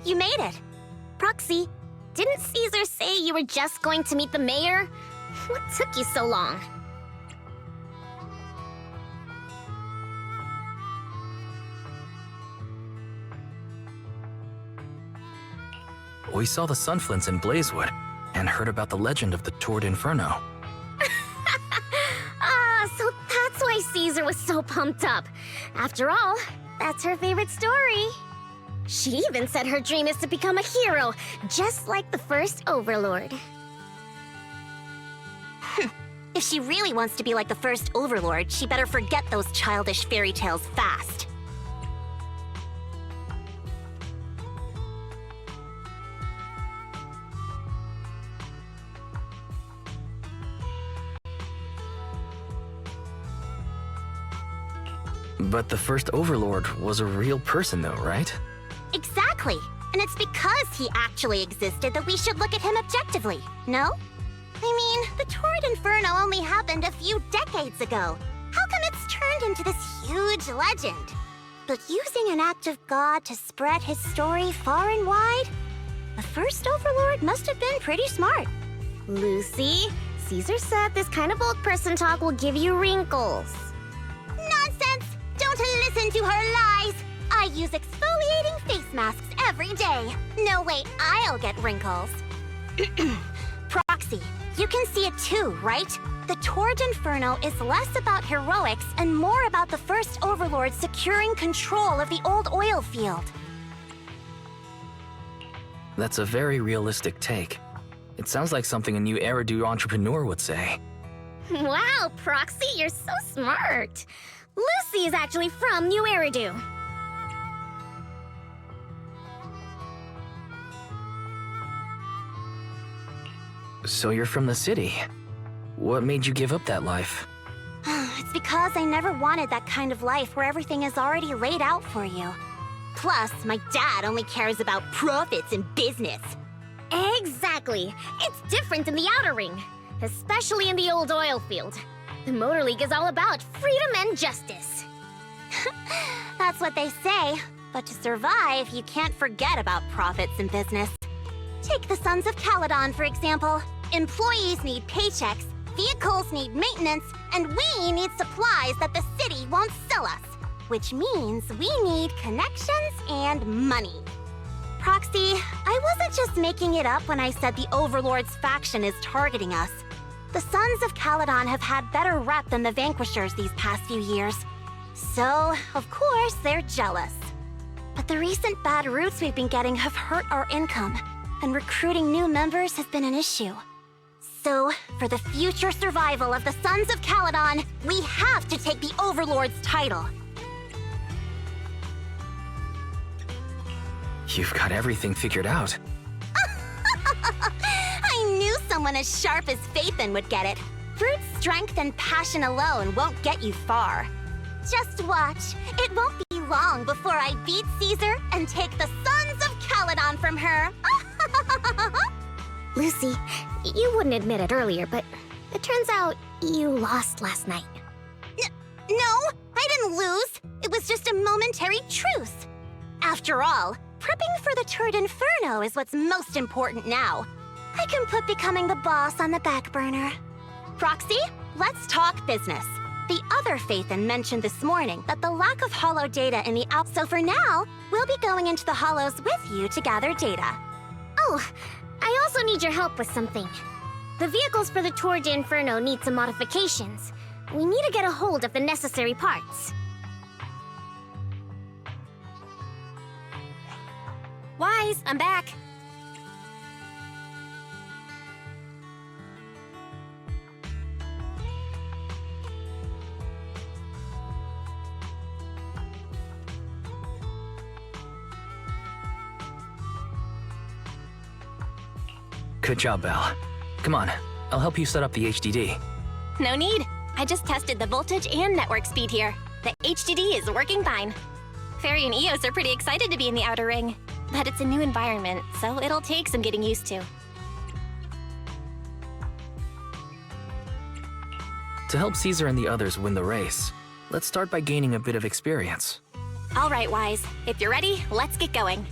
Speaker 6: You made it.
Speaker 13: Proxy, didn't Caesar say you were just going to meet the mayor? What took you so long?
Speaker 4: We saw the Sunflints in Blazewood, and heard about the legend of the Toward Inferno.
Speaker 13: So that's why Caesar was so pumped up. After all, that's her favorite story. She even said her dream is to become a hero, just like the first Overlord.
Speaker 6: If she really wants to be like the first Overlord, she better forget those childish fairy tales fast.
Speaker 4: But the first Overlord was a real person though, right?
Speaker 6: Exactly. And it's because he actually existed that we should look at him objectively, no? I mean, the Torrid Inferno only happened a few decades ago. How come it's turned into this huge legend? But using an act of God to spread his story far and wide? The first Overlord must have been pretty smart.
Speaker 13: Lucy, Caesar said this kind of old person talk will give you wrinkles.
Speaker 6: Nonsense! Don't listen to her lies! I use exfoliating face masks every day. No way I'll get wrinkles. Proxy, you can see it too, right? The Torrid Inferno is less about heroics and more about the first Overlord securing control of the old oil field.
Speaker 4: That's a very realistic take. It sounds like something a new Eridu entrepreneur would say.
Speaker 13: Wow, Proxy, you're so smart. Lucy is actually from New Eridu.
Speaker 4: So you're from the city. What made you give up that life?
Speaker 6: It's because I never wanted that kind of life where everything is already laid out for you. Plus, my dad only cares about profits and business.
Speaker 13: Exactly. It's different in the Outer Ring, especially in the old oil field. The Motor League is all about freedom and justice.
Speaker 6: That's what they say. But to survive, you can't forget about profits and business. Take the Sons of Caledon, for example. Employees need paychecks, vehicles need maintenance, and we need supplies that the city won't sell us. Which means we need connections and money. Proxy, I wasn't just making it up when I said the Overlord's faction is targeting us. The Sons of Caledon have had better rep than the Vanquishers these past few years. So, of course, they're jealous. But the recent bad routes we've been getting have hurt our income, and recruiting new members has been an issue. So, for the future survival of the Sons of Caledon, we have to take the Overlord's title.
Speaker 4: You've got everything figured out.
Speaker 6: I knew someone as sharp as Phaethon would get it. Brute strength and passion alone won't get you far. Just watch. It won't be long before I beat Caesar and take the Sons of Caledon from her.
Speaker 13: Lucy, you wouldn't admit it earlier, but it turns out you lost last night.
Speaker 6: No, I didn't lose. It was just a momentary truce. After all, prepping for the Torrid Inferno is what's most important now. I can put becoming the boss on the back burner. Proxy, let's talk business. The other Phaethon mentioned this morning that the lack of holo data in the out. So for now, we'll be going into the holos with you to gather data.
Speaker 13: Oh, I also need your help with something. The vehicles for the Tour de Inferno need some modifications. We need to get a hold of the necessary parts.
Speaker 3: Wise, I'm back.
Speaker 4: Good job, Belle. Come on, I'll help you set up the HDD.
Speaker 3: No need. I just tested the voltage and network speed here. The HDD is working fine. Fairy and Eos are pretty excited to be in the Outer Ring, but it's a new environment, so it'll take some getting used to.
Speaker 4: To help Caesar and the others win the race, let's start by gaining a bit of experience.
Speaker 3: All right, Wise. If you're ready, let's get going.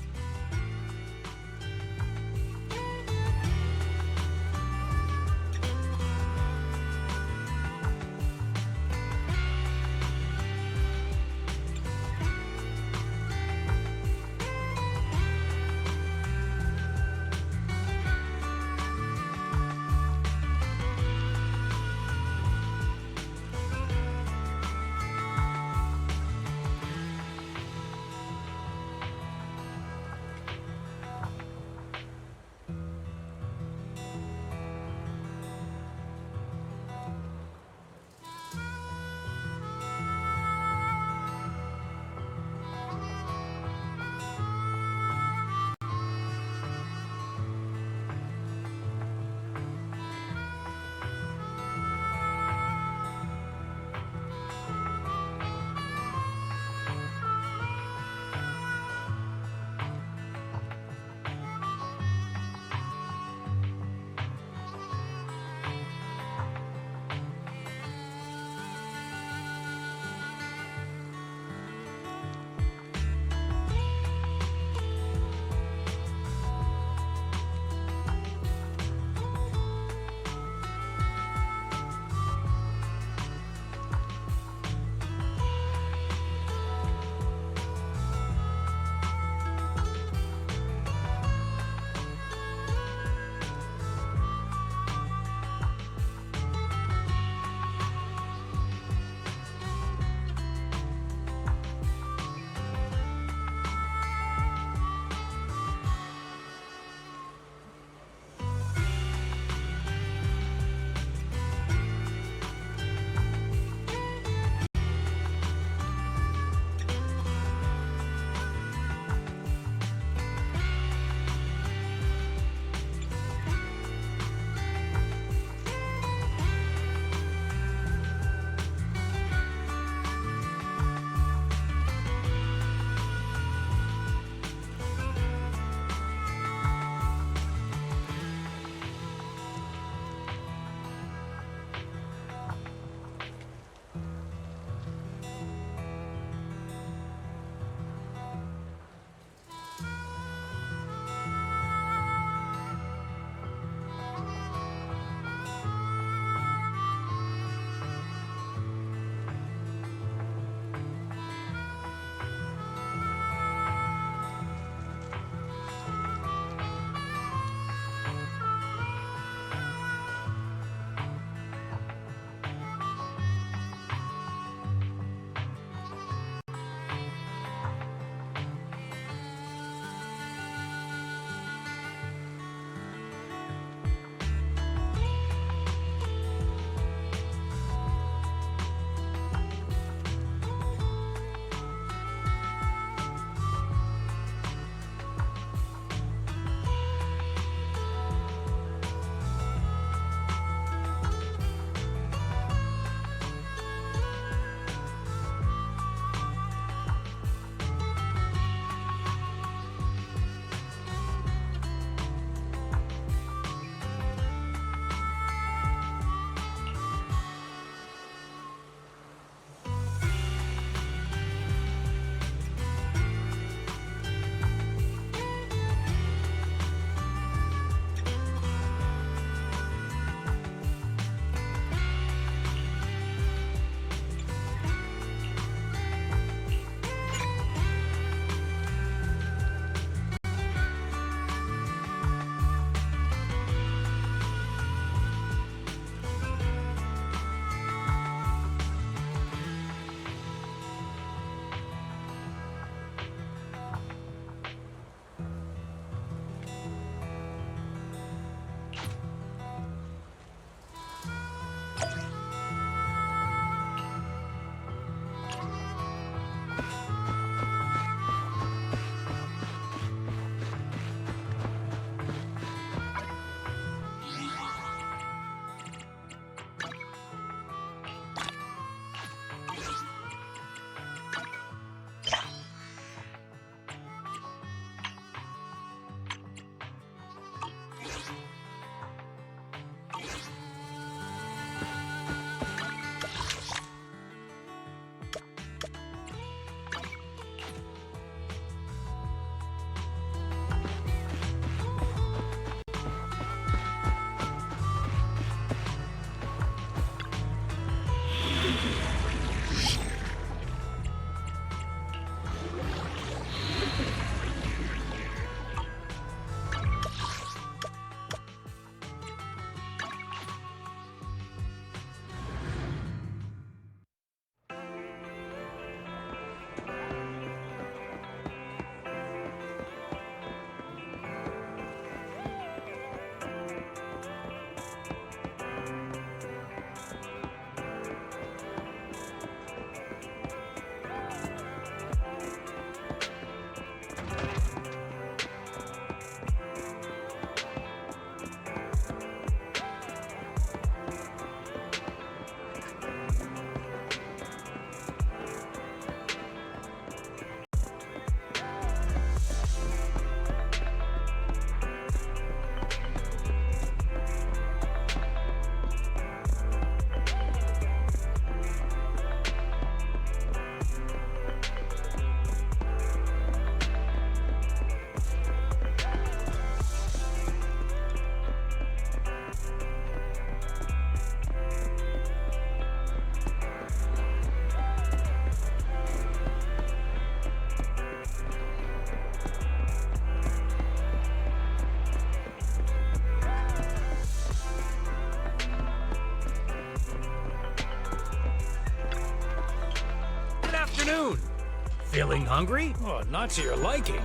Speaker 14: Feeling hungry? Oh, not to your liking.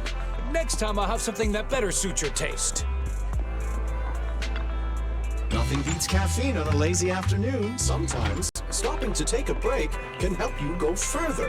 Speaker 14: Next time I'll have something that better suits your taste.
Speaker 15: Nothing beats caffeine on a lazy afternoon. Sometimes, stopping to take a break can help you go further.